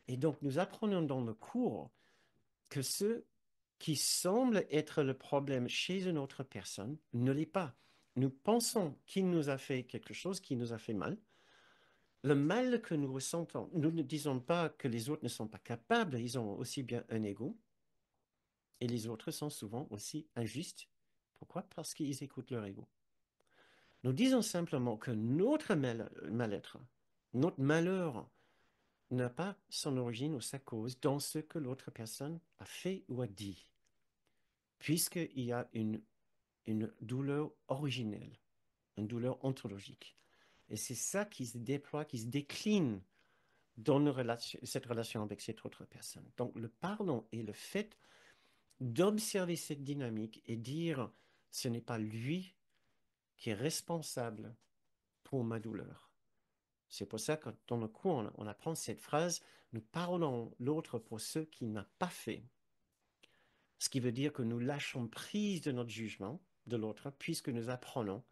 Et donc, nous apprenons dans le cours que ce qui semble être le problème chez une autre personne ne l'est pas. Nous pensons qu'il nous a fait quelque chose qui nous a fait mal. Le mal que nous ressentons, nous ne disons pas que les autres ne sont pas capables, ils ont aussi bien un ego, et les autres sont souvent aussi injustes. Pourquoi? Parce qu'ils écoutent leur ego. Nous disons simplement que notre mal-être, notre malheur, n'a pas son origine ou sa cause dans ce que l'autre personne a fait ou a dit, puisqu'il y a une douleur originelle, une douleur ontologique. Et c'est ça qui se déploie, qui se décline dans cette relation avec cette autre personne. Donc le pardon est le fait d'observer cette dynamique et dire, ce n'est pas lui qui est responsable pour ma douleur. C'est pour ça que dans le cours, on apprend cette phrase, nous pardonnons l'autre pour ce qu'il n'a pas fait. Ce qui veut dire que nous lâchons prise de notre jugement de l'autre, puisque nous apprenons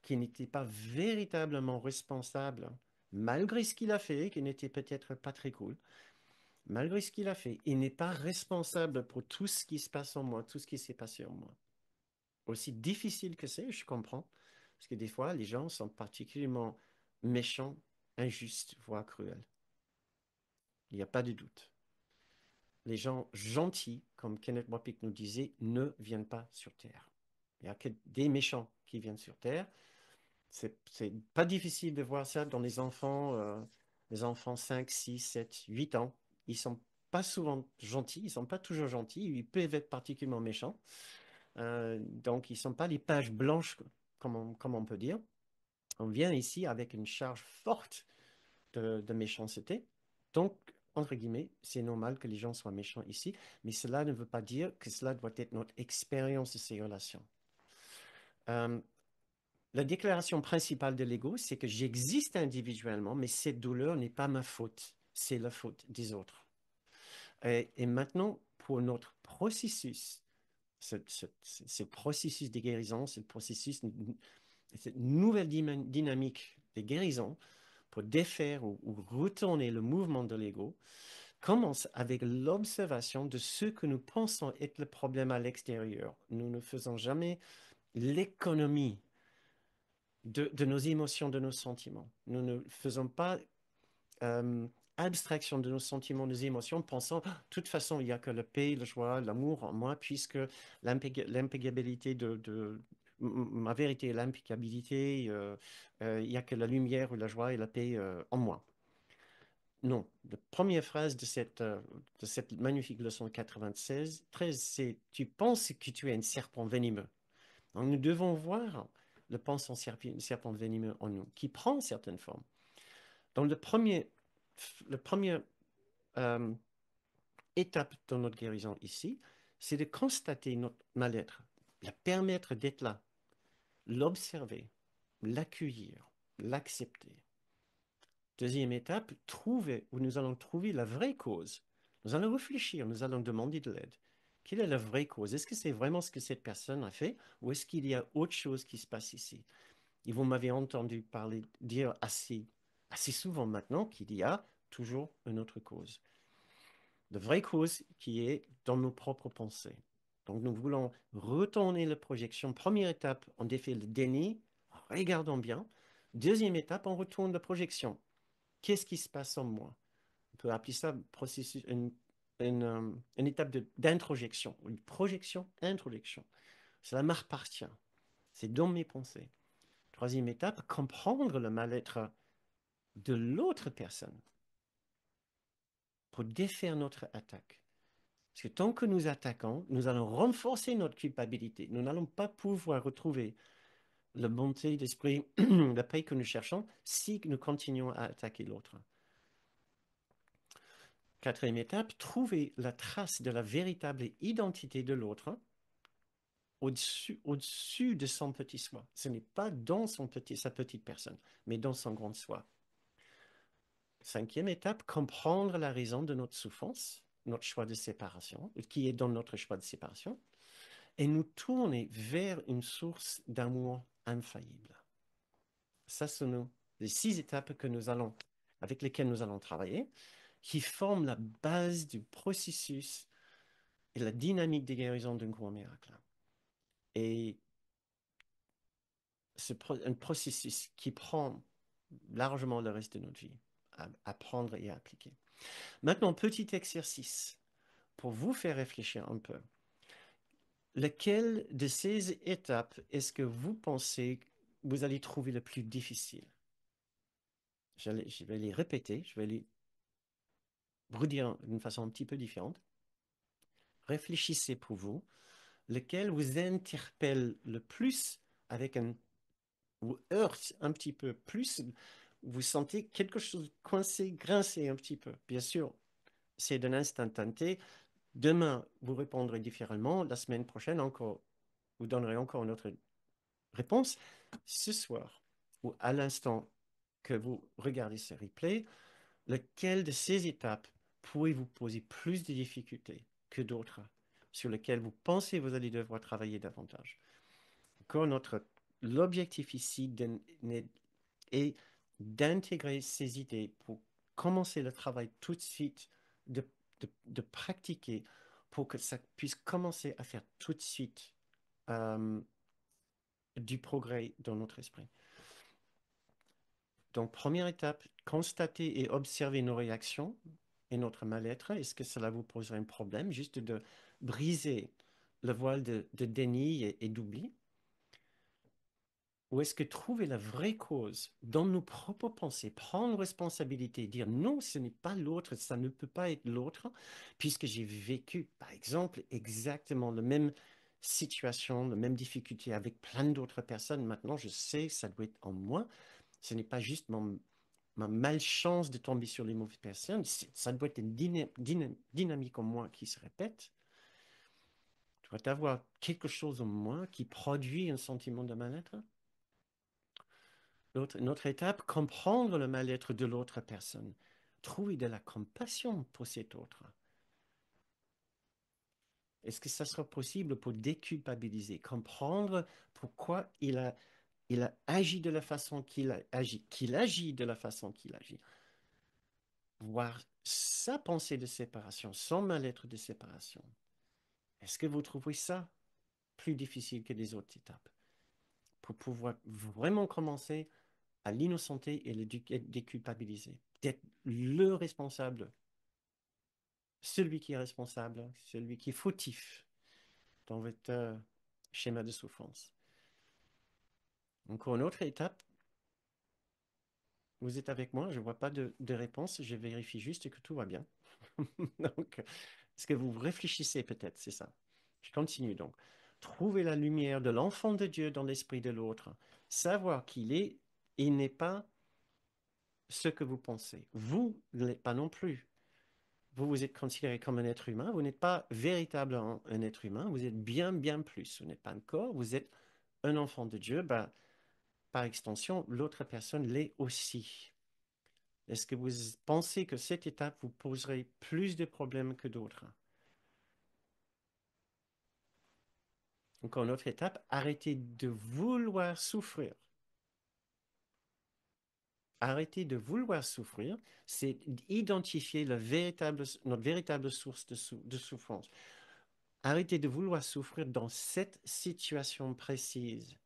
qu'il n'était pas véritablement responsable, malgré ce qu'il a fait, qui n'était peut-être pas très cool, malgré ce qu'il a fait, il n'est pas responsable pour tout ce qui se passe en moi, tout ce qui s'est passé en moi. Aussi difficile que c'est, je comprends, parce que des fois, les gens sont particulièrement méchants, injustes, voire cruels. Il n'y a pas de doute. Les gens gentils, comme Kenneth Wapnick nous disait, ne viennent pas sur Terre. Il n'y a que des méchants qui viennent sur Terre. C'est pas difficile de voir ça dans les enfants 5, 6, 7, 8 ans. Ils sont pas souvent gentils, ils sont pas toujours gentils, ils peuvent être particulièrement méchants. Donc, ils sont pas les pages blanches, comme on peut dire. On vient ici avec une charge forte de méchanceté. Donc, entre guillemets, c'est normal que les gens soient méchants ici, mais cela ne veut pas dire que cela doit être notre expérience de ces relations. Euh, la déclaration principale de l'ego, c'est que j'existe individuellement, mais cette douleur n'est pas ma faute, c'est la faute des autres. Et maintenant, pour notre processus, ce processus de guérison, cette nouvelle dynamique de guérison, pour défaire ou retourner le mouvement de l'ego, commence avec l'observation de ce que nous pensons être le problème à l'extérieur. Nous ne faisons jamais l'économie de nos émotions, de nos sentiments. Nous ne faisons pas euh, abstraction de nos sentiments, de nos émotions, pensant, ah, de toute façon, il n'y a que la paix, la joie, l'amour en moi, puisque l'impéccabilité ma vérité est l'impeccabilité, il n'y a que la lumière, la joie et la paix en moi. Non, la première phrase de cette magnifique leçon 96, 13, c'est tu penses que tu es un serpent venimeux. Donc, nous devons voir le pensant serpent venimeux en nous, qui prend certaines formes. Donc, le premier euh, étape dans notre guérison ici, c'est de constater notre mal-être, la permettre d'être là, l'observer, l'accueillir, l'accepter. Deuxième étape, trouver, où nous allons trouver la vraie cause. Nous allons réfléchir, nous allons demander de l'aide. Quelle est la vraie cause? Est-ce que c'est vraiment ce que cette personne a fait ou est-ce qu'il y a autre chose qui se passe ici? Et vous m'avez entendu parler, dire assez souvent maintenant qu'il y a toujours une autre cause. La vraie cause qui est dans nos propres pensées. Donc nous voulons retourner la projection. Première étape, on défait le déni, regardons bien. Deuxième étape, on retourne la projection. Qu'est-ce qui se passe en moi? On peut appeler ça processus, une étape d'introjection, une projection, introjection. Cela m'appartient. C'est dans mes pensées. Troisième étape, comprendre le mal-être de l'autre personne pour défaire notre attaque. Parce que tant que nous attaquons, nous allons renforcer notre culpabilité. Nous n'allons pas pouvoir retrouver la bonté d'esprit, la paix que nous cherchons si nous continuons à attaquer l'autre. Quatrième étape, trouver la trace de la véritable identité de l'autre au-dessus de son petit soi. Ce n'est pas dans sa petite personne, mais dans son grand soi. Cinquième étape, comprendre la raison de notre souffrance, notre choix de séparation, qui est dans notre choix de séparation, et nous tourner vers une source d'amour infaillible. Ça, ce sont les 6 étapes avec lesquelles nous allons travailler, qui forment la base du processus et la dynamique de guérison d'un grand miracle. Et c'est un processus qui prend largement le reste de notre vie à apprendre et à appliquer. Maintenant, petit exercice pour vous faire réfléchir un peu. Lequel de ces étapes est-ce que vous pensez que vous allez trouver le plus difficile? Je vais les répéter, je vais les redire d'une façon un petit peu différente. Réfléchissez pour vous. Lequel vous interpelle le plus avec vous heurte un petit peu plus, vous sentez quelque chose coincé, grincer un petit peu. Bien sûr, c'est d'un instantané. Demain, vous répondrez différemment. La semaine prochaine, encore, vous donnerez encore une autre réponse. Ce soir, ou à l'instant que vous regardez ce replay, lequel de ces étapes pourrait vous poser plus de difficultés que d'autres sur lesquelles vous pensez que vous allez devoir travailler davantage? Encore l'objectif ici est d'intégrer ces idées pour commencer le travail tout de suite, de pratiquer pour que ça puisse commencer à faire tout de suite euh, du progrès dans notre esprit. Donc, première étape, constater et observer nos réactions et notre mal-être. Est-ce que cela vous poserait un problème juste de briser le voile de déni et d'oubli? Ou est-ce que trouver la vraie cause dans nos propres pensées, prendre responsabilité, dire non, ce n'est pas l'autre, ça ne peut pas être l'autre, puisque j'ai vécu, par exemple, exactement la même situation, la même difficulté avec plein d'autres personnes. Maintenant, je sais que ça doit être en moi. Ce n'est pas juste ma malchance de tomber sur les mauvaises personnes. Ça doit être une dynamique en moi qui se répète. Tu dois avoir quelque chose en moi qui produit un sentiment de mal-être. Notre étape, comprendre le mal-être de l'autre personne. Trouver de la compassion pour cet autre. Est-ce que ça sera possible pour déculpabiliser, comprendre pourquoi il a agi de la façon qu'il agit de la façon qu'il agit? Voir sa pensée de séparation, son mal-être de séparation. Est-ce que vous trouvez ça plus difficile que les autres étapes? Pour pouvoir vraiment commencer à l'innocenter et le déculpabiliser, d'être le responsable, celui qui est responsable, celui qui est fautif dans votre schéma de souffrance. Encore une autre étape, Vous êtes avec moi? Je ne vois pas de réponse. Je vérifie juste que tout va bien. Donc, est-ce que vous réfléchissez peut-être? C'est ça. Je continue donc. Trouver la lumière de l'enfant de Dieu dans l'esprit de l'autre. Savoir qu'il est, il n'est pas ce que vous pensez. Vous ne l'êtes pas non plus. Vous vous êtes considéré comme un être humain. Vous n'êtes pas véritablement un être humain. Vous êtes bien, bien plus. Vous n'êtes pas un corps. Vous êtes un enfant de Dieu. Ben, par extension, l'autre personne l'est aussi. Est-ce que vous pensez que cette étape vous poserait plus de problèmes que d'autres? Encore une autre étape, arrêtez de vouloir souffrir. Arrêtez de vouloir souffrir, c'est identifier notre véritable source de souffrance. Arrêtez de vouloir souffrir dans cette situation précise.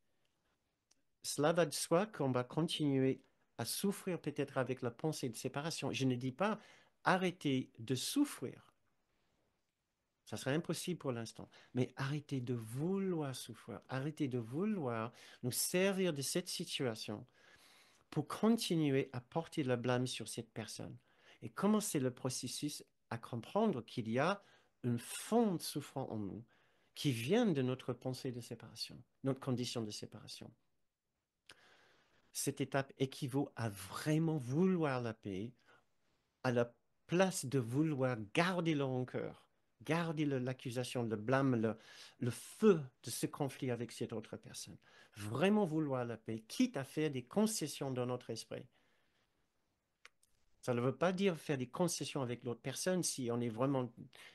Cela va de soi qu'on va continuer à souffrir peut-être avec la pensée de séparation. Je ne dis pas arrêtez de souffrir. Ça serait impossible pour l'instant. Mais arrêtez de vouloir souffrir. Arrêtez de vouloir nous servir de cette situation pour continuer à porter le blâme sur cette personne. Et commencer le processus à comprendre qu'il y a une fond souffrant en nous qui vient de notre pensée de séparation, notre condition de séparation. Cette étape équivaut à vraiment vouloir la paix, à la place de vouloir garder le rancœur, garder l'accusation, le blâme, le feu de ce conflit avec cette autre personne. Vraiment vouloir la paix, quitte à faire des concessions dans notre esprit. Ça ne veut pas dire faire des concessions avec l'autre personne si on est vraiment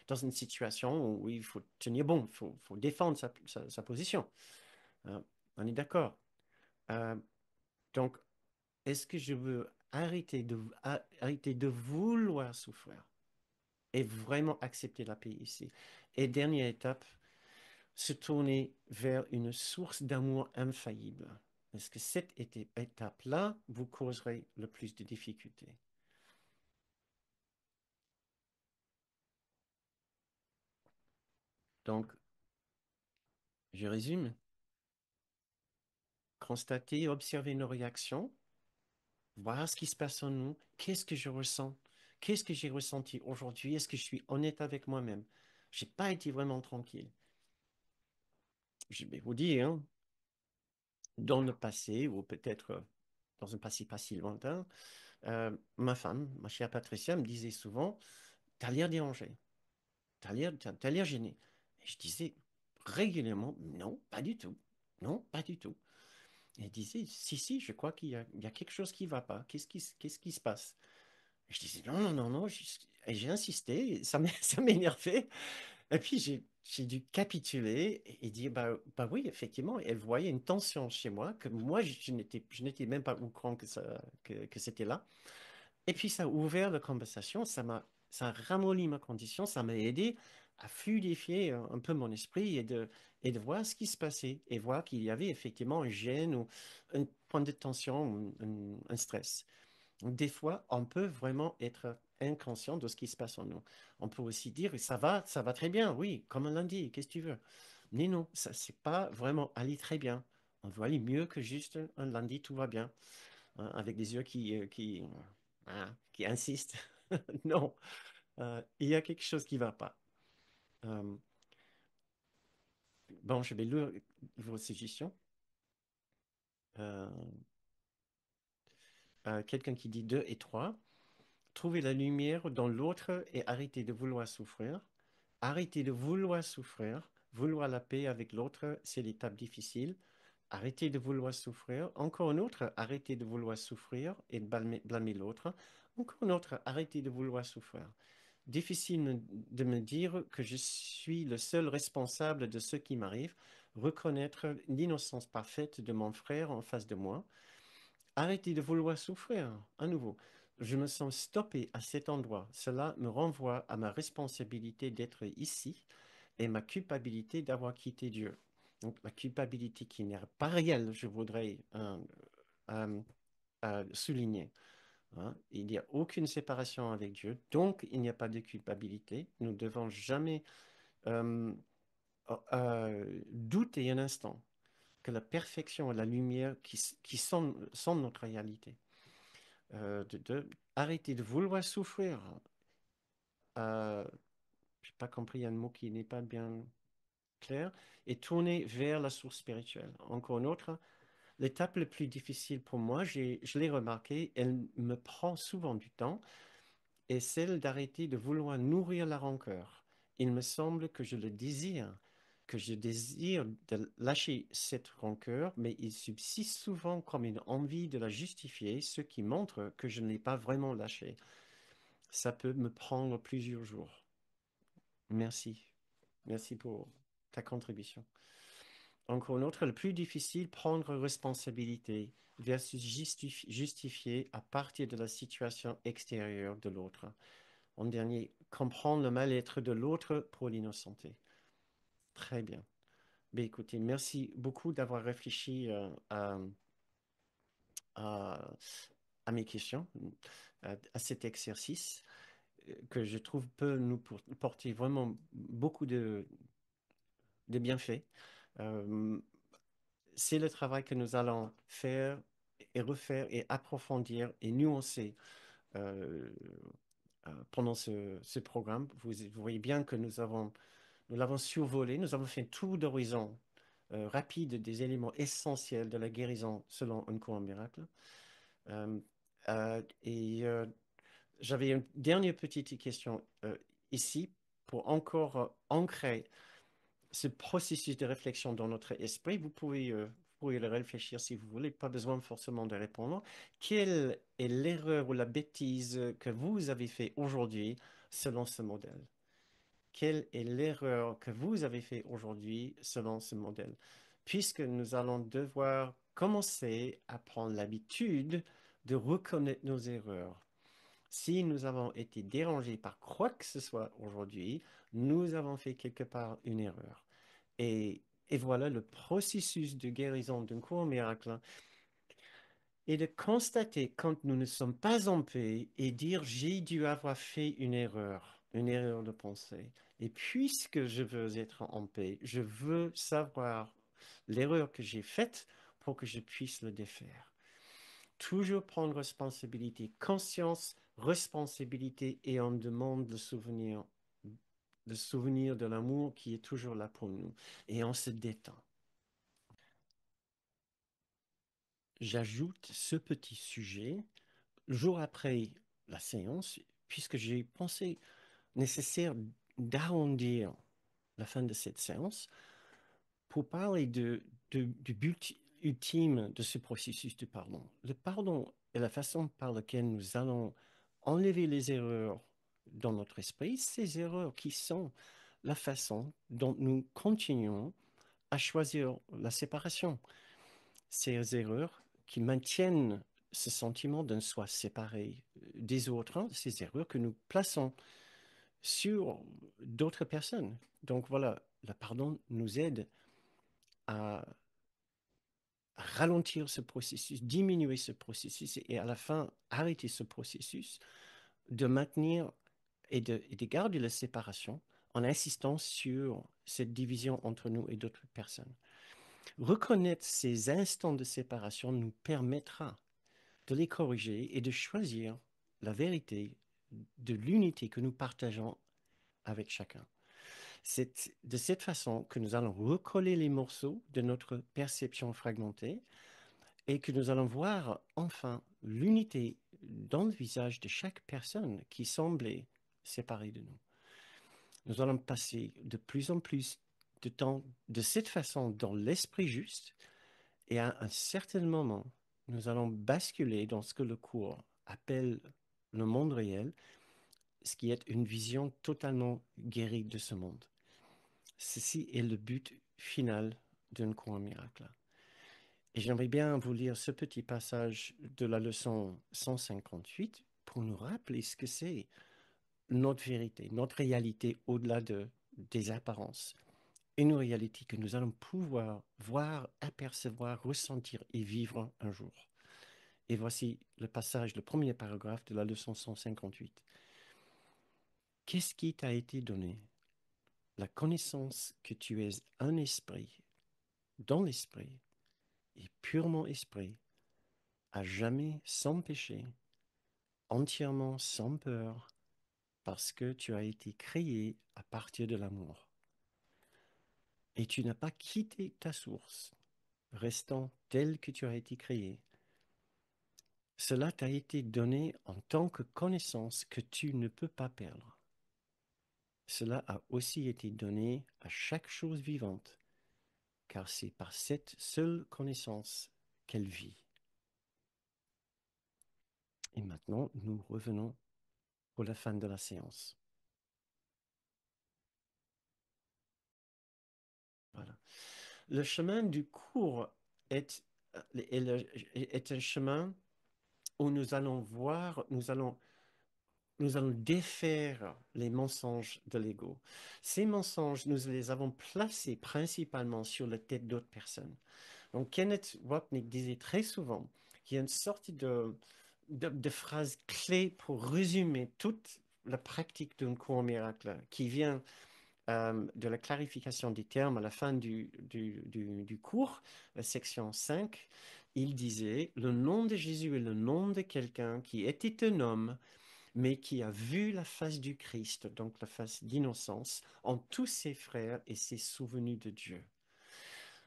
dans une situation où il faut tenir bon, faut défendre sa position. Hein. On est d'accord. Euh, donc, est-ce que je veux arrêter de vouloir souffrir et vraiment accepter la paix ici? Et dernière étape, se tourner vers une source d'amour infaillible. Est-ce que cette étape-là vous causerait le plus de difficultés? Donc, je résume. Constater, observer nos réactions, voir ce qui se passe en nous, qu'est-ce que je ressens, qu'est-ce que j'ai ressenti aujourd'hui, est-ce que je suis honnête avec moi-même. J'ai pas été vraiment tranquille. Je vais vous dire, hein, dans le passé, ou peut-être dans un passé pas si lointain, ma femme, ma chère Patricia, me disait souvent, t'as l'air dérangé, t'as l'air gêné. Et je disais régulièrement, non, pas du tout, non, pas du tout. Et elle disait, si, si, je crois il y a quelque chose qui ne va pas. Qu'est-ce qui se passe? Et je disais, non, non, non, non. Et j'ai insisté, ça m'énervait. Et puis, j'ai dû capituler et dire, bah oui, effectivement, elle voyait une tension chez moi que moi, je n'étais même pas au courant que c'était là. Et puis, ça a ouvert la conversation, ça a ramolli ma condition, ça m'a aidé à fluidifier un peu mon esprit et de voir ce qui se passait et voir qu'il y avait effectivement un gêne ou un point de tension, ou un stress. Des fois, on peut vraiment être inconscient de ce qui se passe en nous. On peut aussi dire, ça va très bien, oui, comme un lundi, qu'est-ce que tu veux? Mais non, ça, c'est pas vraiment aller très bien. On doit aller mieux que juste un lundi, tout va bien, hein, avec des yeux qui insistent. Non, il y a quelque chose qui ne va pas. Euh, bon, je vais lire vos suggestions. Euh, quelqu'un qui dit 2 et 3. Trouver la lumière dans l'autre et arrêter de vouloir souffrir. Arrêter de vouloir souffrir. Vouloir la paix avec l'autre, c'est l'étape difficile. Arrêter de vouloir souffrir. Encore une autre, arrêter de vouloir souffrir et de blâmer l'autre. Encore une autre, arrêter de vouloir souffrir. De me dire que je suis le seul responsable de ce qui m'arrive, reconnaître l'innocence parfaite de mon frère en face de moi, arrêter de vouloir souffrir, à nouveau. Je me sens stoppé à cet endroit. Cela me renvoie à ma responsabilité d'être ici et ma culpabilité d'avoir quitté Dieu. Donc la culpabilité qui n'est pas réelle, je voudrais euh, souligner. Hein. Il n'y a aucune séparation avec Dieu, donc il n'y a pas de culpabilité. Nous ne devons jamais euh, douter un instant que la perfection et la lumière qui sont notre réalité. arrêter de vouloir souffrir. Euh, j'ai pas compris un mot qui n'est pas bien clair. Et tourner vers la source spirituelle. Encore une autre, l'étape la plus difficile pour moi, je l'ai remarqué, elle me prend souvent du temps, est celle d'arrêter de vouloir nourrir la rancœur. Il me semble que je le désire, que je désire de lâcher cette rancœur, mais il subsiste souvent comme une envie de la justifier, ce qui montre que je ne l'ai pas vraiment lâché. Ça peut me prendre plusieurs jours. Merci. Merci pour ta contribution. Encore une autre, le plus difficile, prendre responsabilité versus justifier à partir de la situation extérieure de l'autre. En dernier, comprendre le mal-être de l'autre pour l'innocenter. Très bien. Ben, écoutez, merci beaucoup d'avoir réfléchi à, à mes questions, à cet exercice que je trouve peut nous porter vraiment beaucoup de bienfaits. Euh, c'est le travail que nous allons faire et refaire et approfondir et nuancer euh, pendant ce programme. Vous voyez bien que nous l'avons survolé, nous avons fait un tour d'horizon rapide des éléments essentiels de la guérison selon un courant miracle. Euh, et j'avais une dernière petite question ici pour encore ancrer ce processus de réflexion dans notre esprit. Vous pouvez le réfléchir si vous voulez, pas besoin forcément de répondre. Quelle est l'erreur ou la bêtise que vous avez fait aujourd'hui selon ce modèle? Quelle est l'erreur que vous avez fait aujourd'hui selon ce modèle? Puisque nous allons devoir commencer à prendre l'habitude de reconnaître nos erreurs. Si nous avons été dérangés par quoi que ce soit aujourd'hui, nous avons fait quelque part une erreur. Et voilà le processus de guérison d'un court miracle et de constater quand nous ne sommes pas en paix et dire j'ai dû avoir fait une erreur de pensée. Et puisque je veux être en paix, je veux savoir l'erreur que j'ai faite pour que je puisse le défaire. Toujours prendre responsabilité, conscience, responsabilité et on demande le souvenir de l'amour qui est toujours là pour nous. Et on se détend. J'ajoute ce petit sujet jour après la séance, puisque j'ai pensé nécessaire d'arrondir la fin de cette séance pour parler du but ultime de ce processus de pardon. Le pardon est la façon par laquelle nous allons enlever les erreurs dans notre esprit, ces erreurs qui sont la façon dont nous continuons à choisir la séparation, ces erreurs qui maintiennent ce sentiment d'un soi séparé des autres, hein, ces erreurs que nous plaçons sur d'autres personnes. Donc voilà, le pardon nous aide à ralentir ce processus, diminuer ce processus et à la fin arrêter ce processus de maintenir et de garder la séparation en insistant sur cette division entre nous et d'autres personnes. Reconnaître ces instants de séparation nous permettra de les corriger et de choisir la vérité de l'unité que nous partageons avec chacun. C'est de cette façon que nous allons recoller les morceaux de notre perception fragmentée et que nous allons voir enfin l'unité dans le visage de chaque personne qui semblait séparée de nous. Nous allons passer de plus en plus de temps de cette façon dans l'esprit juste et à un certain moment, nous allons basculer dans ce que le cours appelle le monde réel, ce qui est une vision totalement guérie de ce monde. Ceci est le but final d'un cours miracle. Et j'aimerais bien vous lire ce petit passage de la leçon 158 pour nous rappeler ce que c'est notre vérité, notre réalité au-delà des apparences. Une réalité que nous allons pouvoir voir, apercevoir, ressentir et vivre un jour. Et voici le passage, le premier paragraphe de la leçon 158. Qu'est-ce qui t'a été donné? La connaissance que tu es un esprit, dans l'esprit, et purement esprit, à jamais sans péché, entièrement sans peur parce que tu as été créé à partir de l'amour. Et tu n'as pas quitté ta source, restant tel que tu as été créé. Cela t'a été donné en tant que connaissance que tu ne peux pas perdre. Cela a aussi été donné à chaque chose vivante, car c'est par cette seule connaissance qu'elle vit. Et maintenant, nous revenons pour la fin de la séance. Voilà. Le chemin du cours est, est un chemin où nous allons voir, nous allons défaire les mensonges de l'ego. Ces mensonges, nous les avons placés principalement sur la tête d'autres personnes. Donc, Kenneth Wapnick disait très souvent qu'il y a une sorte de phrase clé pour résumer toute la pratique d'un cours miracle qui vient de la clarification des termes à la fin du cours, la section 5. Il disait, le nom de Jésus est le nom de quelqu'un qui était un homme, mais qui a vu la face du Christ, donc la face d'innocence, en tous ses frères et s'est souvenu de Dieu.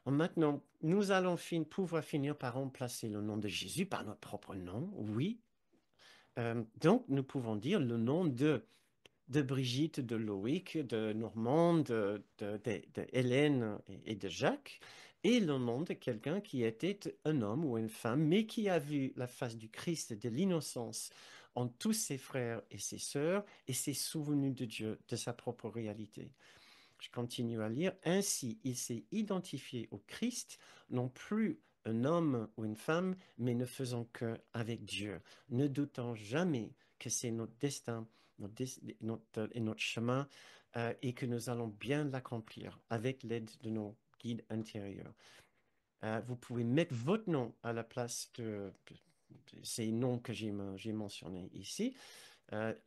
Maintenant, nous allons pouvoir finir par remplacer le nom de Jésus par notre propre nom, oui. Donc, nous pouvons dire le nom de Brigitte, de Loïc, de Normand, de Hélène et de Jacques, et le nom de quelqu'un qui était un homme ou une femme, mais qui a vu la face du Christ, de l'innocence en tous ses frères et ses sœurs, et s'est souvenu de Dieu, de sa propre réalité. Je continue à lire. Ainsi, il s'est identifié au Christ, non plus un homme ou une femme, mais ne faisant que avec Dieu, ne doutant jamais que c'est notre destin et notre chemin et que nous allons bien l'accomplir avec l'aide de nos guides intérieurs. Vous pouvez mettre votre nom à la place de ces noms que j'ai mentionnés ici.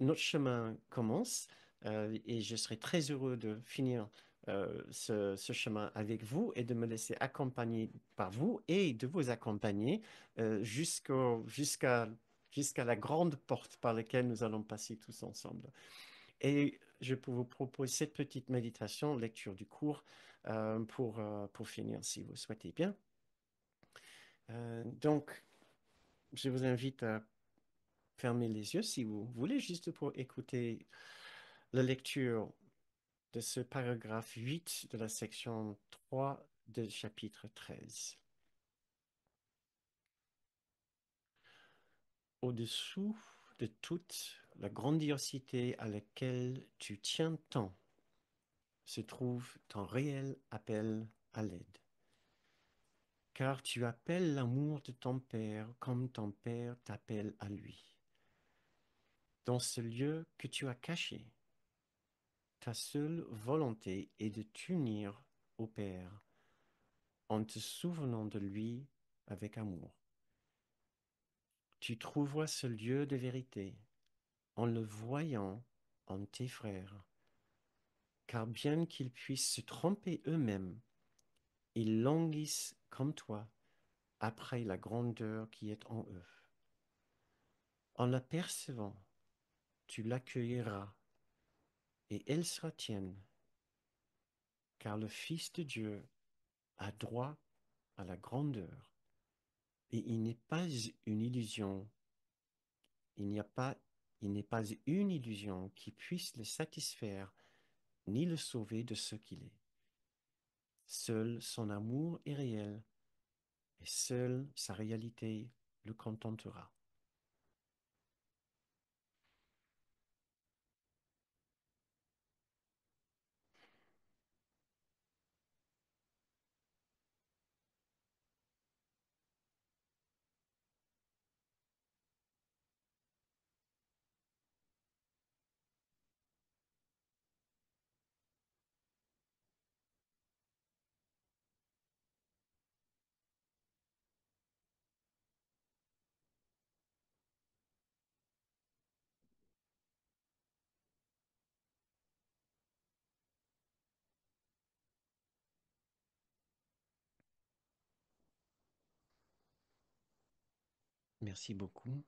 Notre chemin commence et je serai très heureux de finir ce chemin avec vous et de me laisser accompagner par vous et de vous accompagner jusqu'à la grande porte par laquelle nous allons passer tous ensemble. Et je peux vous proposer cette petite méditation, lecture du cours, pour finir, si vous souhaitez bien. Donc, je vous invite à fermer les yeux si vous voulez, juste pour écouter la lecture de ce paragraphe 8 de la section 3 du chapitre 13. Au-dessous de toute la grandiosité à laquelle tu tiens tant se trouve ton réel appel à l'aide. Car tu appelles l'amour de ton Père comme ton Père t'appelle à lui. Dans ce lieu que tu as caché, ta seule volonté est de t'unir au Père en te souvenant de lui avec amour. Tu trouveras ce lieu de vérité en le voyant en tes frères, car bien qu'ils puissent se tromper eux-mêmes, ils languissent comme toi après la grandeur qui est en eux. En l'apercevant, tu l'accueilleras et elle sera tienne, car le Fils de Dieu a droit à la grandeur. Et il n'est pas une illusion, il n'y a pas, il n'est pas une illusion qui puisse le satisfaire ni le sauver de ce qu'il est. Seul son amour est réel et seule sa réalité le contentera. Merci beaucoup.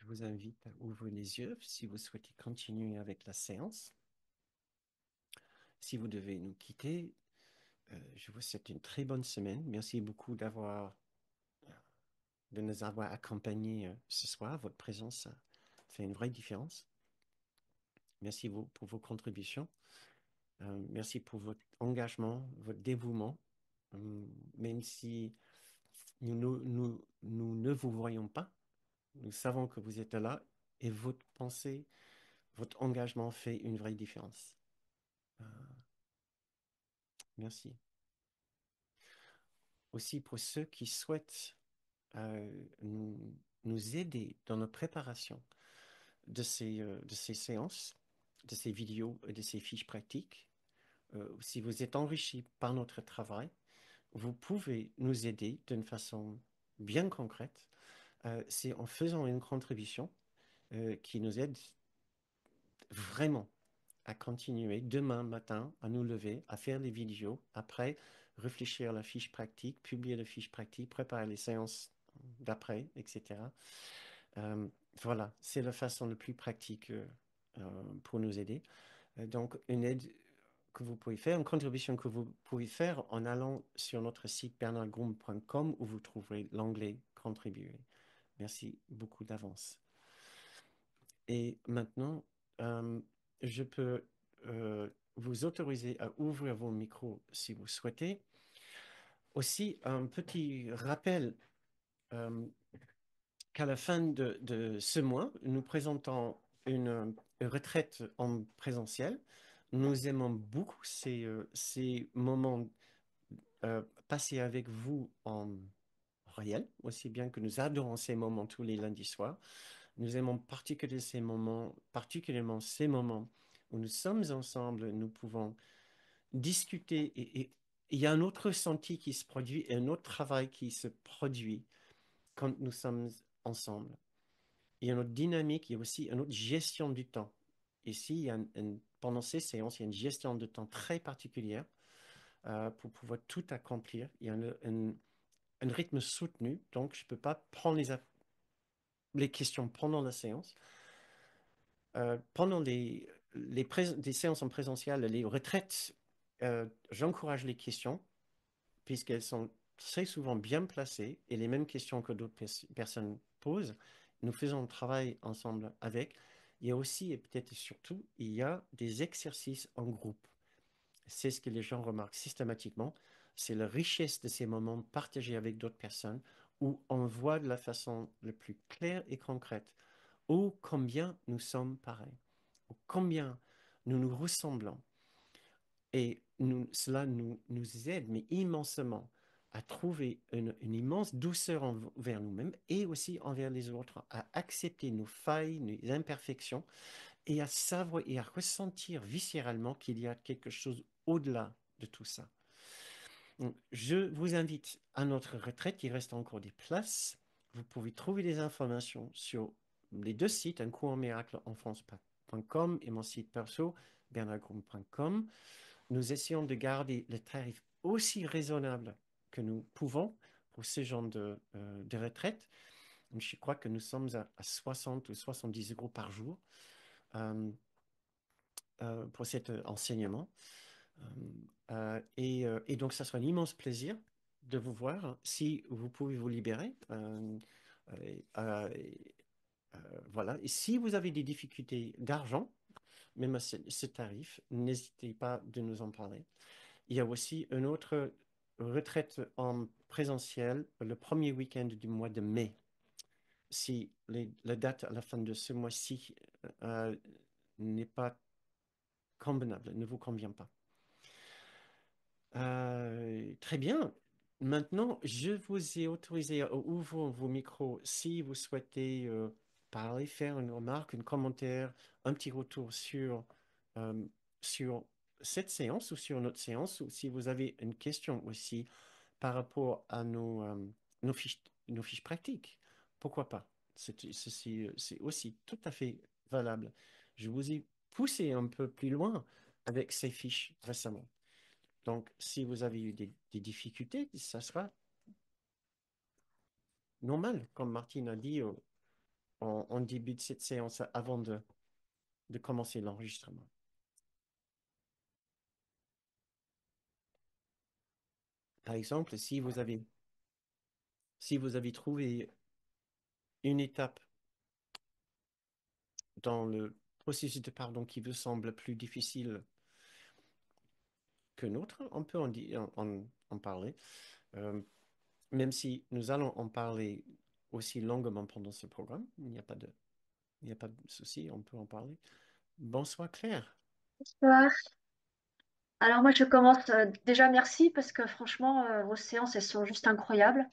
vous invite à ouvrir les yeux si vous souhaitez continuer avec la séance. Si vous devez nous quitter, je vous souhaite une très bonne semaine. Merci beaucoup de nous avoir accompagnés ce soir. Votre présence fait une vraie différence. Merci pour vos contributions. Merci pour votre engagement, votre dévouement. Même si nous ne vous voyons pas, nous savons que vous êtes là et votre pensée, votre engagement fait une vraie différence. Euh, Merci. Aussi pour ceux qui souhaitent nous aider dans notre préparation de ces séances, de ces vidéos et de ces fiches pratiques. Si vous êtes enrichi par notre travail, vous pouvez nous aider d'une façon bien concrète. C'est en faisant une contribution qui nous aide vraiment à continuer demain matin à nous lever, à faire les vidéos, après réfléchir à la fiche pratique, publier la fiche pratique, préparer les séances d'après, etc. Euh, voilà, c'est la façon la plus pratique pour nous aider. Donc, une aide que vous pouvez faire, une contribution que vous pouvez faire en allant sur notre site bernardgroom.com où vous trouverez l'onglet Contribuer. Merci beaucoup d'avance. Et maintenant, euh, je peux vous autoriser à ouvrir vos micros si vous souhaitez. Aussi, un petit rappel euh, qu'à la fin de ce mois, nous présentons une retraite en présentiel. Nous aimons beaucoup ces moments passés avec vous en réel, aussi bien que nous adorons ces moments tous les lundis soirs. Nous aimons particulièrement ces moments où nous sommes ensemble, nous pouvons discuter et il y a un autre ressenti qui se produit et un autre travail qui se produit quand nous sommes ensemble. Il y a une autre dynamique, il y a aussi une autre gestion du temps. Ici, pendant ces séances, il y a une gestion de temps très particulière pour pouvoir tout accomplir. Il y a un rythme soutenu, donc je ne peux pas prendre les questions pendant la séance. Pendant des séances en présentiel, les retraites, j'encourage les questions puisqu'elles sont très souvent bien placées et les mêmes questions que d'autres personnes posent. Nous faisons le travail ensemble avec. Il y a aussi, et peut-être surtout, il y a des exercices en groupe. C'est ce que les gens remarquent systématiquement. C'est la richesse de ces moments partagés avec d'autres personnes où on voit de la façon la plus claire et concrète ô combien nous sommes pareils, ô combien nous nous ressemblons. Et cela nous aide, mais immensément, à trouver une immense douceur envers nous-mêmes et aussi envers les autres, à accepter nos failles, nos imperfections et à savoir et à ressentir viscéralement qu'il y a quelque chose au-delà de tout ça. Donc, je vous invite à notre retraite. Il reste encore des places. Vous pouvez trouver des informations sur les deux sites, un cours en miracle en France.com et mon site perso, bernardgroom.com. Nous essayons de garder les tarifs aussi raisonnables que nous pouvons pour ce genre de retraite. Je crois que nous sommes à 60 ou 70 euros par jour euh, pour cet enseignement. Et donc, ça sera un immense plaisir de vous voir si vous pouvez vous libérer. Euh, euh, voilà. Et si vous avez des difficultés d'argent, même à ce tarif, n'hésitez pas de nous en parler. Il y a aussi une autre retraite en présentiel le premier week-end du mois de mai. Si la date à la fin de ce mois-ci euh, n'est pas convenable, ne vous convient pas. Très bien. Maintenant, je vous ai autorisé à ouvrir vos micros si vous souhaitez parler, faire une remarque, un commentaire, un petit retour euh, sur cette séance ou sur notre séance, ou si vous avez une question aussi par rapport à nos nos fiches pratiques. Pourquoi pas? C'est aussi tout à fait valable. Je vous ai poussé un peu plus loin avec ces fiches récemment. Donc, si vous avez eu des difficultés, ça sera normal, comme Martine a dit. en début de cette séance avant de commencer l'enregistrement. Par exemple, si vous avez trouvé une étape dans le processus de pardon qui vous semble plus difficile que l'autre, on peut en parler. Euh, Même si nous allons en parler aussi longuement pendant ce programme, il n'y a pas de souci, on peut en parler. Bonsoir Claire. Bonsoir. Alors moi je commence déjà merci parce que franchement vos séances elles sont juste incroyables,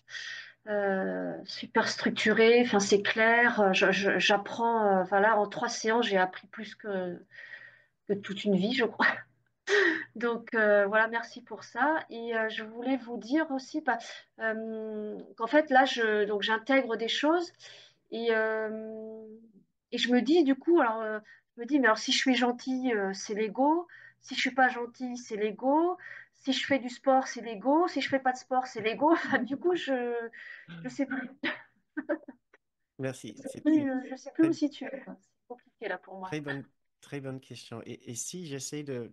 super structurées, enfin c'est clair, j'apprends, voilà en 3 séances j'ai appris plus que toute une vie je crois. Donc voilà merci pour ça et je voulais vous dire aussi qu'en fait là donc j'intègre des choses et, euh, et je me dis, du coup, je me dis, mais alors si je suis gentille, c'est l'ego. Si je suis pas gentille, c'est l'ego. Si je fais du sport, c'est l'ego. Si je fais pas de sport, c'est l'ego. Enfin, du coup, je sais plus, Merci. C'est je sais plus où très, me situer, quoi. C'est compliqué là pour moi. très bonne, très bonne question. Et si j'essaie de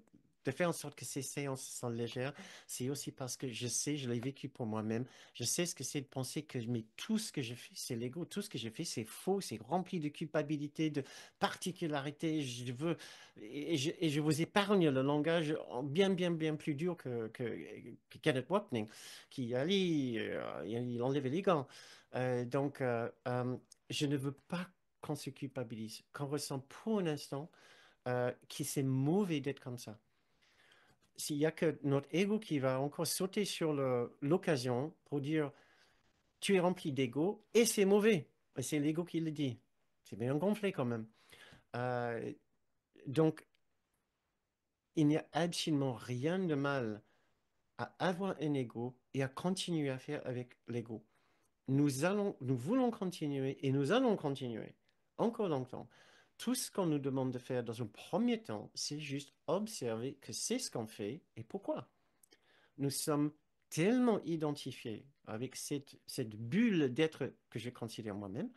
faire en sorte que ces séances sont légères, c'est aussi parce que je sais, je l'ai vécu pour moi-même. Je sais ce que c'est de penser que mais tout ce que je fais, c'est l'ego. Tout ce que je fais, c'est faux, c'est rempli de culpabilité, de particularité. Et je vous épargne le langage bien plus dur que Kenneth Wapnick, qui allait, il enlevait les gants. Je ne veux pas qu'on se culpabilise, qu'on ressent pour un instant que c'est mauvais d'être comme ça. S'il n'y a que notre ego qui va encore sauter sur l'occasion pour dire tu es rempli d'ego et c'est mauvais. Et c'est l'ego qui le dit. C'est bien gonflé quand même. Euh, donc, il n'y a absolument rien de mal à avoir un ego et à continuer à faire avec l'ego. Nous voulons continuer et nous allons continuer encore longtemps. Tout ce qu'on nous demande de faire dans un premier temps, c'est juste observer que c'est ce qu'on fait et pourquoi. Nous sommes tellement identifiés avec cette bulle d'être que je considère moi-même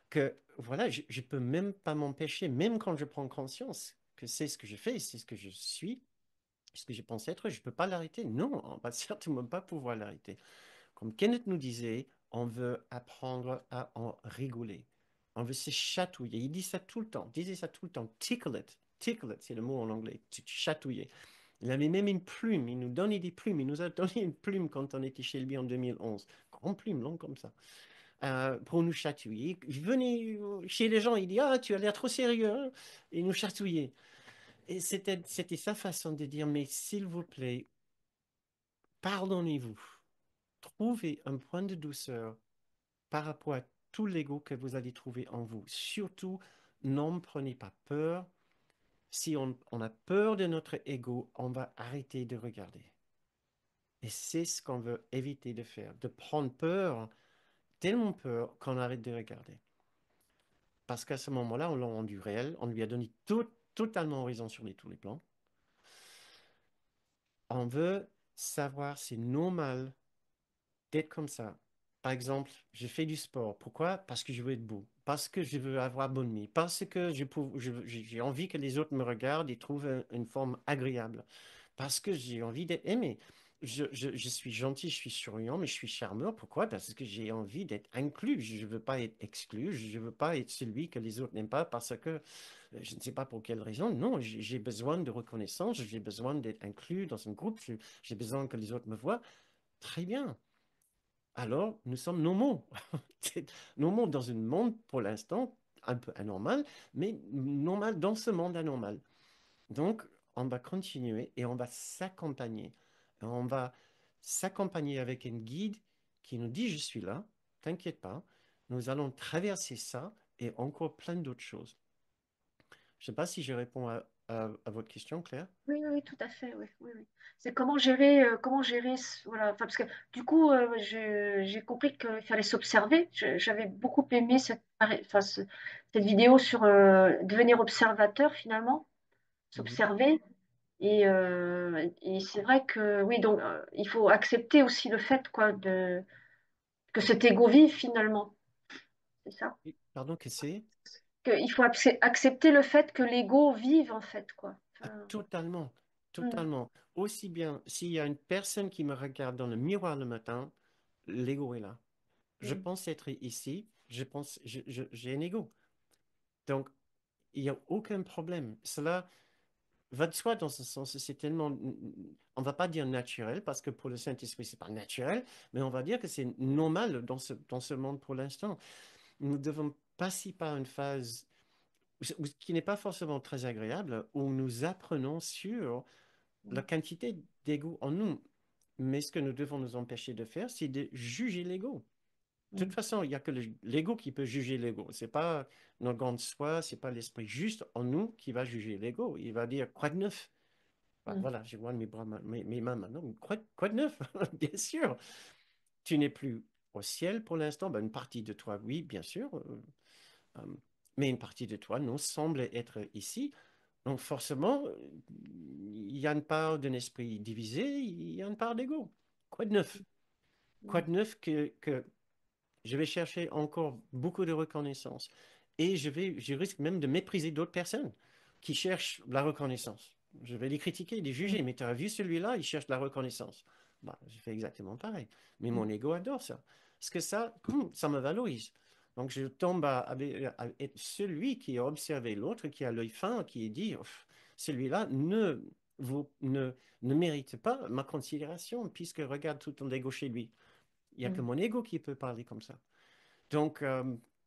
que voilà, je ne peux même pas m'empêcher, même quand je prends conscience que c'est ce que je fais, c'est ce que je suis, ce que je pense être, je ne peux pas l'arrêter. Non, on ne va certainement pas pouvoir l'arrêter. Comme Kenneth nous disait, on veut apprendre à en rigoler. On veut se chatouiller. Il dit ça tout le temps. Il disait ça tout le temps. Tickle it. Tickle it, c'est le mot en anglais. Chatouiller. Il avait même une plume. Il nous donnait des plumes. Il nous a donné une plume quand on était chez lui en 2011. Grande plume, longue comme ça. Pour nous chatouiller. Il venait chez les gens. Il dit, ah, tu as l'air trop sérieux, hein. Et nous chatouillait. Et c'était sa façon de dire, mais s'il vous plaît, pardonnez-vous. Trouvez un point de douceur par rapport à tout l'ego que vous allez trouver en vous. Surtout, n'en prenez pas peur. Si on a peur de notre ego, on va arrêter de regarder. Et c'est ce qu'on veut éviter de faire, de prendre peur, tellement peur qu'on arrête de regarder. Parce qu'à ce moment-là, on l'a rendu réel, on lui a donné totalement raison sur tous les plans. On veut savoir c'est normal d'être comme ça. Par exemple, je fais du sport. Pourquoi? Parce que je veux être beau. Parce que je veux avoir bonne mine. Parce que j'ai envie que les autres me regardent et trouvent une forme agréable. Parce que j'ai envie d'être aimé. Je suis gentil, je suis souriant, mais je suis charmeur. Pourquoi? Parce que j'ai envie d'être inclus. Je ne veux pas être exclu. Je ne veux pas être celui que les autres n'aiment pas parce que je ne sais pas pour quelle raison. Non, j'ai besoin de reconnaissance. J'ai besoin d'être inclus dans un groupe. J'ai besoin que les autres me voient. Très bien. Alors, nous sommes normaux. Normaux dans un monde, pour l'instant, un peu anormal, mais normal dans ce monde anormal. Donc, on va continuer et on va s'accompagner. Et on va s'accompagner avec un guide qui nous dit, je suis là, t'inquiète pas, nous allons traverser ça et encore plein d'autres choses. Je ne sais pas si je réponds à votre question, Claire. Oui, oui, oui, tout à fait, oui, oui, oui. C'est comment gérer, voilà, enfin, parce que du coup, j'ai compris qu'il fallait s'observer. J'avais beaucoup aimé cette vidéo sur devenir observateur finalement, Mhm. s'observer. Et c'est vrai que oui, donc il faut accepter aussi le fait quoi que cet ego vive finalement, c'est ça. Pardon, que c'est? qu'il faut accepter le fait que l'ego vive, en fait, quoi. Ah, Enfin, totalement, mm, totalement. Aussi bien, s'il y a une personne qui me regarde dans le miroir le matin, l'ego est là. Je mm, pense être ici, j'ai un ego. Donc, il n'y a aucun problème. Cela va de soi dans ce sens. C'est tellement, on va pas dire naturel, parce que pour le Saint-Esprit, c'est pas naturel, mais on va dire que c'est normal dans ce monde pour l'instant. Nous devons passer par une phase qui n'est pas forcément très agréable, où nous apprenons sur la mm, quantité d'ego en nous. Mais ce que nous devons nous empêcher de faire, c'est de juger l'ego. De toute mm, façon, il n'y a que l'ego qui peut juger l'ego. C'est pas notre grande soi, c'est pas l'esprit juste en nous qui va juger l'ego. Il va dire quoi de neuf? Bah, mm, voilà, je vois mes bras, mes mains maintenant. Quoi de neuf? Bien sûr. Tu n'es plus au ciel pour l'instant. Ben, une partie de toi, oui, bien sûr. Euh, mais une partie de toi, non, semble être ici. Donc forcément, il y a une part d'un esprit divisé, il y a une part d'ego. Quoi de neuf? Quoi mm, de neuf que je vais chercher encore beaucoup de reconnaissance. Et je risque même de mépriser d'autres personnes qui cherchent la reconnaissance. Je vais les critiquer, les mm, juger. Mais tu as vu celui-là, il cherche la reconnaissance. Bah, je fais exactement pareil. Mais mon ego adore ça. Parce que ça me valorise. Donc je tombe à être celui qui a observé l'autre, qui a l'œil fin, qui dit, celui-là ne mérite pas ma considération, puisque regarde tout ton ego chez lui. Il n'y a que mm, mon ego qui peut parler comme ça. Donc,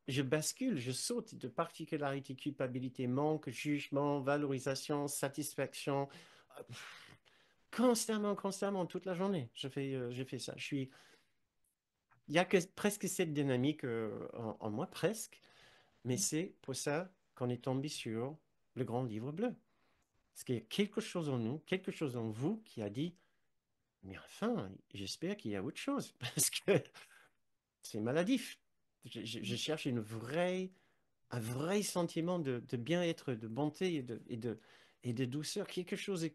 je bascule, je saute de particularité, culpabilité, manque, jugement, valorisation, satisfaction, euh, constamment, constamment, toute la journée. Je fais ça. Il y a que presque cette dynamique en moi, presque, mais c'est pour ça qu'on est tombé sur le grand livre bleu. Parce qu'il y a quelque chose en nous, quelque chose en vous qui a dit, mais enfin, j'espère qu'il y a autre chose, parce que c'est maladif. Je cherche un vrai sentiment de bien-être, de bonté et de douceur, quelque chose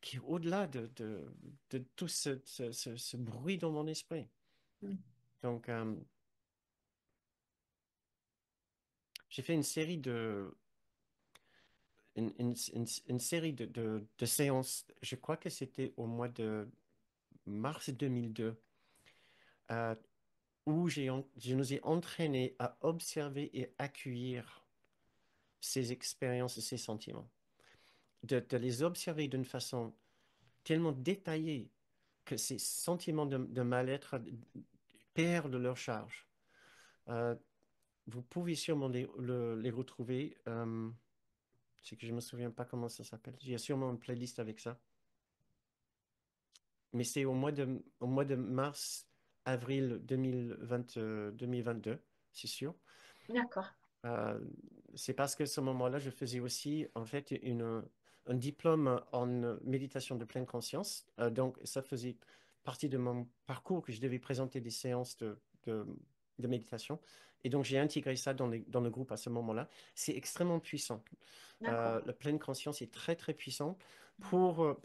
qui est au-delà de tout ce bruit dans mon esprit. mm. Donc, j'ai fait une série de séances, je crois que c'était au mois de mars 2002, euh, où je nous ai entraînés à observer et accueillir ces expériences et ces sentiments, de les observer d'une façon tellement détaillée que ces sentiments de mal-être perdent leur charge. Euh, Vous pouvez sûrement les retrouver. C'est que je ne me souviens pas comment ça s'appelle. Il y a sûrement une playlist avec ça. Mais c'est au mois de mars, avril 2022, c'est sûr. D'accord, Euh, c'est parce que ce moment-là, je faisais aussi en fait un diplôme en méditation de pleine conscience. Donc, ça faisait partie de mon parcours que je devais présenter des séances de méditation. Et donc, j'ai intégré ça dans le groupe à ce moment-là. C'est extrêmement puissant. d'accord. La pleine conscience est très, très puissant pour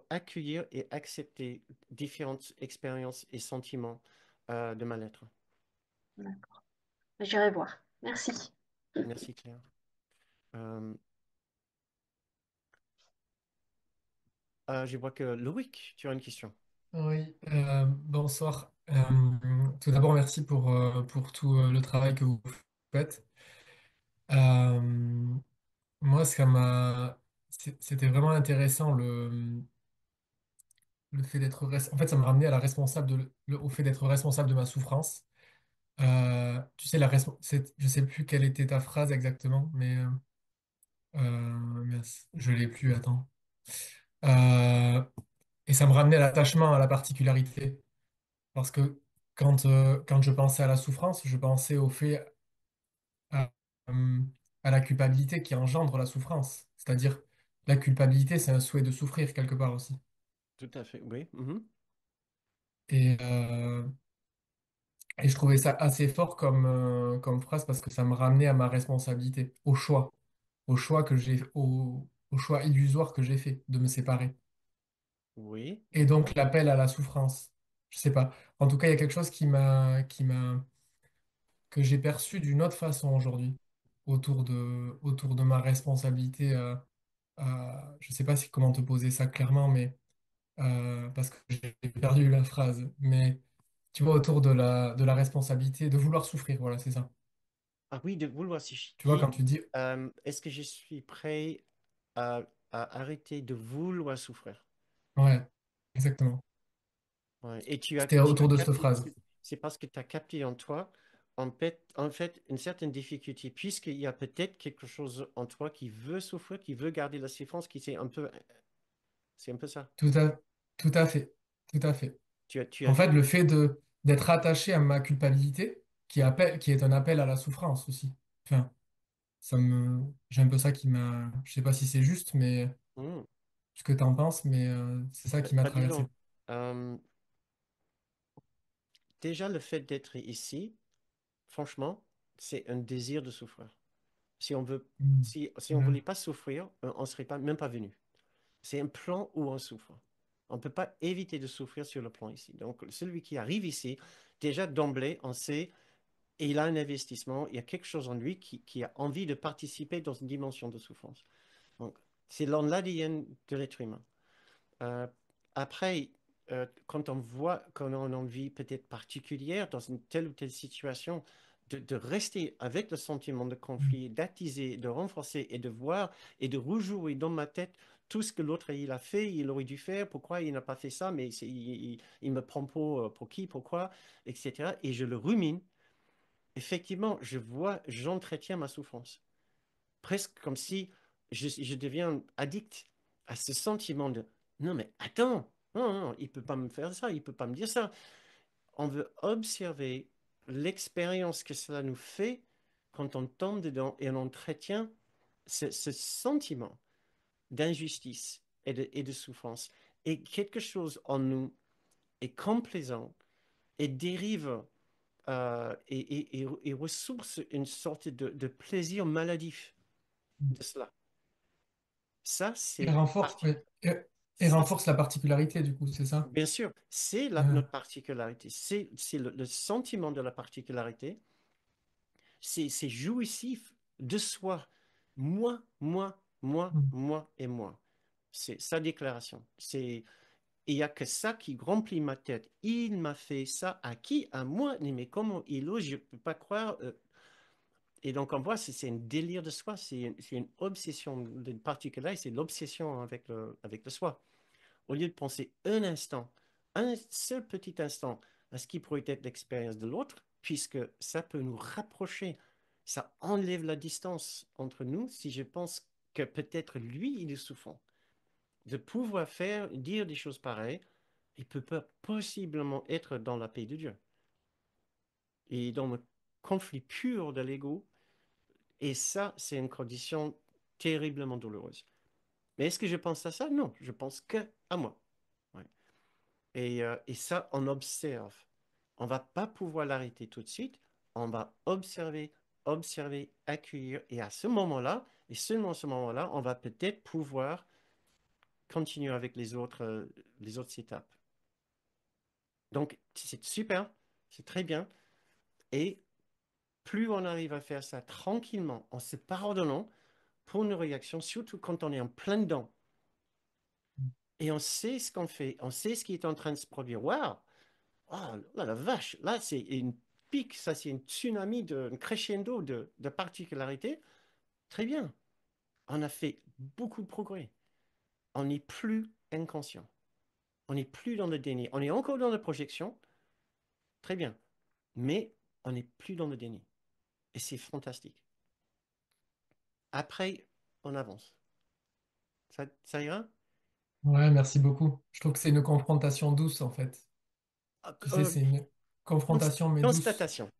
accueillir et accepter différentes expériences et sentiments de mal-être. D'accord. J'irai voir. Merci. Merci, Claire. Euh, je vois que Loïc, tu as une question. Oui, bonsoir. Tout d'abord, merci pour tout le travail que vous faites. Euh, Moi, c'était vraiment intéressant le fait en fait, ça me ramenait à la responsable au fait d'être responsable de ma souffrance. Tu sais, je sais plus quelle était ta phrase exactement, mais mince, je l'ai plus. Attends. Euh, et ça me ramenait à l'attachement, à la particularité. Parce que quand je pensais à la souffrance, je pensais au fait, à, euh, à la culpabilité qui engendre la souffrance. C'est-à-dire, la culpabilité, c'est un souhait de souffrir quelque part aussi. Tout à fait, oui. Mhm. Et, euh, et je trouvais ça assez fort comme phrase parce que ça me ramenait à ma responsabilité, au choix au choix illusoire que j'ai fait de me séparer. Oui, Et donc l'appel à la souffrance. Je sais pas. En tout cas, il y a quelque chose que j'ai perçue d'une autre façon aujourd'hui, autour de ma responsabilité. Je ne sais pas si, comment te poser ça clairement, mais parce que j'ai perdu la phrase. Mais tu vois, autour de la responsabilité, de vouloir souffrir, voilà, c'est ça. Ah oui, de vouloir, si je Tu vois, quand dis, tu dis, est-ce que je suis prêt à, à arrêter de vouloir souffrir? ouais, exactement. Ouais. Et C'était tu as autour de cette capté, phrase. c'est parce que tu as capté en toi, en fait, une certaine difficulté, puisqu'il y a peut-être quelque chose en toi qui veut souffrir, qui veut garder la souffrance, qui c'est un peu ça. Tout à, tout à fait, tout à fait. Tu as En fait, vu? le fait d'être attaché à ma culpabilité, qui est un appel à la souffrance aussi. Enfin, j'ai un peu ça qui m'a, je sais pas si c'est juste, mais Hmm. ce que tu en penses, mais c'est ça qui m'a Bah, traversé. disons, euh, déjà le fait d'être ici, franchement, c'est un désir de souffrir. Si on veut, Mm. si on Ouais. voulait pas souffrir, on serait pas, même pas venu. C'est un plan où on souffre. On ne peut pas éviter de souffrir sur le plan ici. Donc, celui qui arrive ici, déjà d'emblée, on sait, il a un investissement, il y a quelque chose en lui qui a envie de participer dans une dimension de souffrance. Donc, c'est dans l'ADN de l'être humain. Euh, après, quand on voit qu'on a une envie peut-être particulière dans une telle ou telle situation, de rester avec le sentiment de Mm. conflit, d'attiser, de renforcer et de voir et de rejouer dans ma tête tout ce que l'autre il a fait, il aurait dû faire, pourquoi il n'a pas fait ça, mais il me prend pour qui, pourquoi, etc. Et je le rumine. Effectivement, je vois, j'entretiens ma souffrance presque comme si je deviens addict à ce sentiment de non mais attends, non, non, il peut pas me faire ça, il peut pas me dire ça. On veut observer l'expérience que cela nous fait quand on tombe dedans et on entretient ce sentiment d'injustice et de souffrance. Et quelque chose en nous est complaisant et dérive et ressource une sorte de plaisir maladif de cela. Ça, Et c'est renforce, parti. oui. Et Ça, renforce la particularité, du coup, c'est ça? bien sûr, c'est Ouais. notre particularité. C'est le sentiment de la particularité. C'est jouissif de soi. Mm. Moi et moi. C'est sa déclaration. Il n'y a que ça qui remplit ma tête. Il m'a fait ça à qui? À moi? Mais comment il ose? Je ne peux pas croire. Et donc, on voit, c'est un délire de soi. C'est une obsession de particulier. C'est l'obsession avec le soi. Au lieu de penser un instant, un seul petit instant à ce qui pourrait être l'expérience de l'autre, puisque ça peut nous rapprocher, ça enlève la distance entre nous si je pense que peut-être lui, il est souffrant. De pouvoir faire, dire des choses pareilles, il peut pas possiblement être dans la paix de Dieu. Et dans le conflit pur de l'ego, et ça, c'est une condition terriblement douloureuse. Mais est-ce que je pense à ça? Non, je pense que à moi. Ouais. Et ça, on observe. On va pas pouvoir l'arrêter tout de suite. On va observer, observer, accueillir. Et à ce moment-là, et seulement à ce moment-là, on va peut-être pouvoir continuer avec les autres étapes. Donc, c'est super, c'est très bien. Et plus on arrive à faire ça tranquillement, en se pardonnant pour nos réactions, surtout quand on est en plein dedans, et on sait ce qu'on fait, on sait ce qui est en train de se produire. Waouh! Oh là, la vache, là, c'est une pique, ça, c'est une tsunami, un crescendo de particularités. Très bien. On a fait beaucoup de progrès. On n'est plus inconscient. On n'est plus dans le déni. On est encore dans la projection. Très bien. Mais on n'est plus dans le déni. Et c'est fantastique. Après, on avance. Ça ira? Ouais, merci beaucoup. Je trouve que c'est une confrontation douce, en fait. Ah, Tu sais, c'est une confrontation, mais douce. constatation,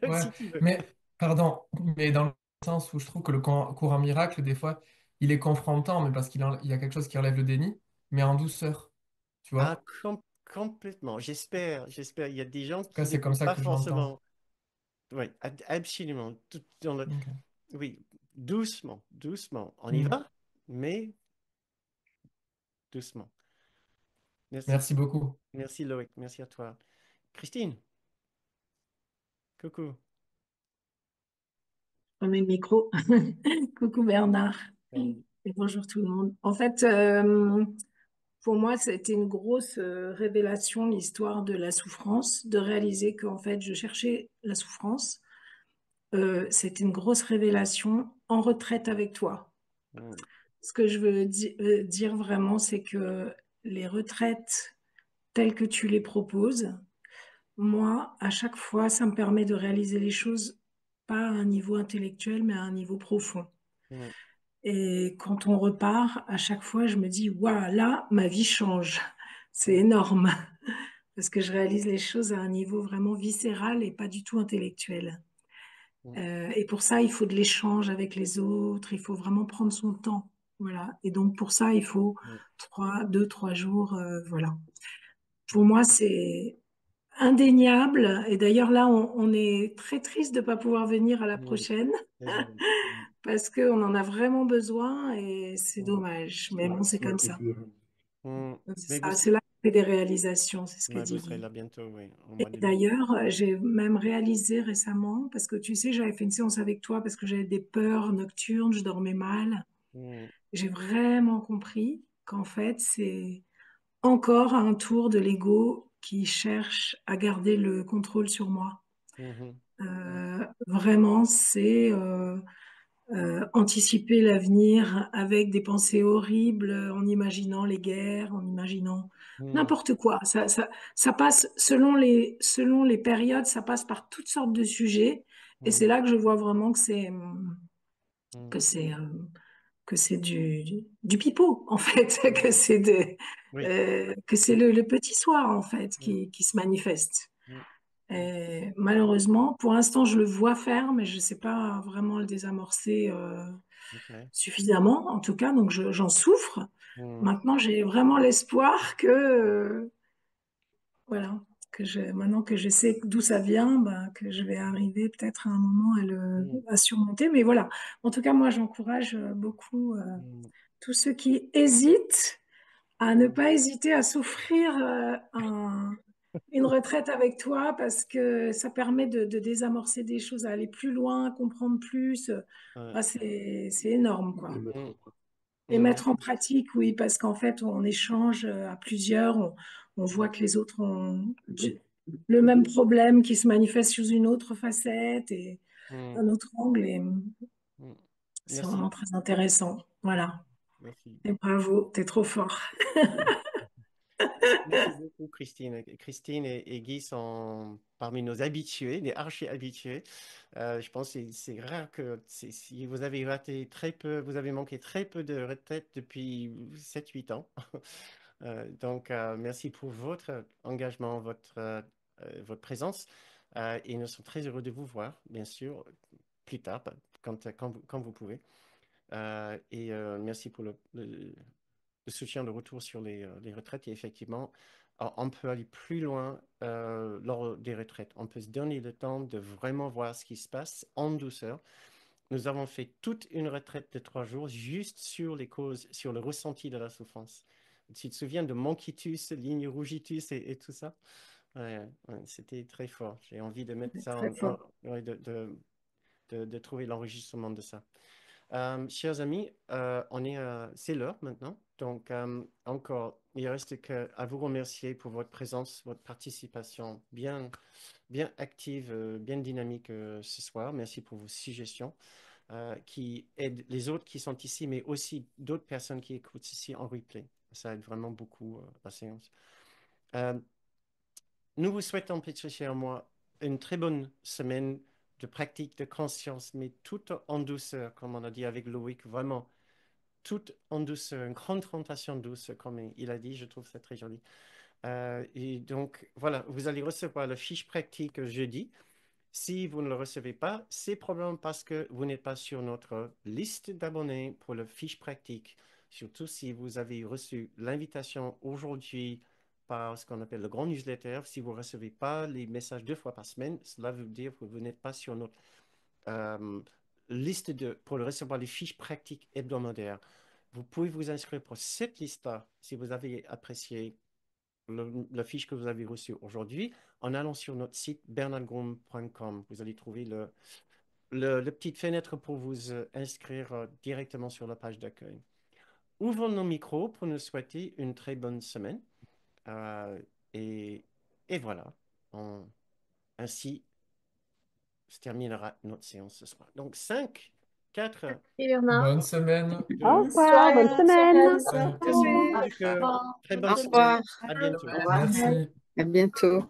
Ouais, si tu veux. mais, pardon, mais dans le sens où je trouve que le courant miracle, des fois, il est confrontant, mais parce il y a quelque chose qui relève le déni, mais en douceur, tu Ah, vois? complètement. J'espère. Il y a des gens En tout cas, qui ne c'est comme veulent ça pas que je l'entends. forcément. Oui, absolument. Tout dans Ok. oui, doucement, doucement. On y Hmm. va, mais doucement. Merci. Merci beaucoup. Merci Loïc. Merci à toi. Christine, coucou. on met le micro. Coucou Bernard Euh, et bonjour tout le monde. En fait, pour moi, c'était une grosse révélation, l'histoire de la souffrance, de réaliser qu'en fait, je cherchais la souffrance. C'était une grosse révélation en retraite avec toi. mm, Ce que je veux dire vraiment, c'est que les retraites telles que tu les proposes, moi, à chaque fois, ça me permet de réaliser les choses pas à un niveau intellectuel, mais à un niveau profond. mm, Et quand on repart, à chaque fois, je me dis, waouh, là, ma vie change. C'est mm, énorme parce que je réalise les choses à un niveau vraiment viscéral et pas du tout intellectuel. mm, Et pour ça, il faut de l'échange avec les autres, il faut vraiment prendre son temps. Voilà. Et donc, pour ça, il faut mm, 2, 3 jours. Voilà. Pour moi, c'est indéniable. Et d'ailleurs, là, on est très triste de ne pas pouvoir venir à la mm. prochaine Désolé. Mm, parce qu'on en a vraiment besoin et c'est mm, dommage. Mais bon, c'est comme ça. mm. C'est Mais vous, ça, c'est là que fait des réalisations, c'est ce que ouais, vous dit serez Guy. là bientôt, oui, au Et mois de mai. d'ailleurs, j'ai même réalisé récemment, parce que tu sais, j'avais fait une séance avec toi parce que j'avais des peurs nocturnes, je dormais mal. Mm, J'ai vraiment compris qu'en fait, c'est encore un tour de l'ego qui cherche à garder le contrôle sur moi. mhm, Vraiment, c'est anticiper l'avenir avec des pensées horribles, en imaginant les guerres, en imaginant mm, n'importe quoi. Ça passe selon les périodes, ça passe par toutes sortes de sujets. Et c'est mhm, là que je vois vraiment mm. que c'est euh, que c'est du pipeau, en fait, Mm. Oui. que c'est le petit soir, en fait, Mm, qui se manifeste. mm, mm. Et malheureusement, pour l'instant, je le vois faire, mais je ne sais pas vraiment le désamorcer Ok. suffisamment, en tout cas, donc j'en souffre. Mm, Maintenant, j'ai vraiment l'espoir que, voilà, maintenant que je sais d'où ça vient, ben, que je vais arriver peut-être à un moment mm, à surmonter. Mais voilà, en tout cas, moi, j'encourage beaucoup mm, tous ceux qui hésitent à ne mm. pas hésiter à s'offrir une retraite avec toi parce que ça permet de désamorcer des choses, à aller plus loin, comprendre plus. Ouais. Ah, c'est énorme, quoi. Mm, Et mm, mettre en pratique, oui, parce qu'en fait, on échange à plusieurs, on voit que les autres ont le même problème qui se manifeste sous une autre facette et mm, un autre angle, et mm. c'est Merci. vraiment très intéressant. Voilà. Merci. Et bravo, t'es trop fort. Merci beaucoup, Christine. Christine et Guy sont parmi nos habitués, des archi-habitués. Je pense que c'est rare que si vous avez raté très peu, vous avez manqué très peu de retraites depuis 7 8 ans. Donc, merci pour votre engagement, votre présence. Et nous sommes très heureux de vous voir, bien sûr, plus tard, quand vous pouvez. Et merci pour le soutien, le retour sur les retraites. Et effectivement, on peut aller plus loin lors des retraites. On peut se donner le temps de vraiment voir ce qui se passe en douceur. Nous avons fait toute une retraite de 3 jours juste sur les causes, sur le ressenti de la souffrance. Tu te souviens de Monquitus, ligne rougitus et tout ça? Ouais, ouais, c'était très fort. J'ai envie de mettre ça Très fort. ouais, de trouver l'enregistrement de ça. Chers amis, c'est l'heure maintenant. Donc, encore, il reste à vous remercier pour votre présence, votre participation bien active, bien dynamique ce soir. Merci pour vos suggestions qui aident les autres qui sont ici, mais aussi d'autres personnes qui écoutent ici en replay. Ça aide vraiment beaucoup la séance. Euh, Nous vous souhaitons, Patricia et moi, une très bonne semaine de pratique de conscience, mais tout en douceur, comme on a dit avec Loïc, vraiment tout en douceur, une confrontation douce, comme il a dit, je trouve ça très joli. Et donc, voilà, vous allez recevoir la fiche pratique jeudi. Si vous ne le recevez pas, c'est probablement parce que vous n'êtes pas sur notre liste d'abonnés pour la fiche pratique. Surtout si vous avez reçu l'invitation aujourd'hui par ce qu'on appelle le grand newsletter. Si vous ne recevez pas les messages 2 fois par semaine, cela veut dire que vous n'êtes pas sur notre euh, liste pour recevoir les fiches pratiques hebdomadaires. Vous pouvez vous inscrire pour cette liste-là si vous avez apprécié la fiche que vous avez reçue aujourd'hui en allant sur notre site bernardgroom.com. Vous allez trouver le petite fenêtre pour vous inscrire directement sur la page d'accueil. Ouvrons nos micros pour nous souhaiter une très bonne semaine. Euh, et, et voilà. Ainsi se terminera notre séance ce soir. Donc 5, 4, Et Bernard. Bonne semaine. Au 2, revoir, bonne semaine. Salut. merci beaucoup du cœur. Très bonne Au semaine. revoir. À bientôt. Merci. À bientôt.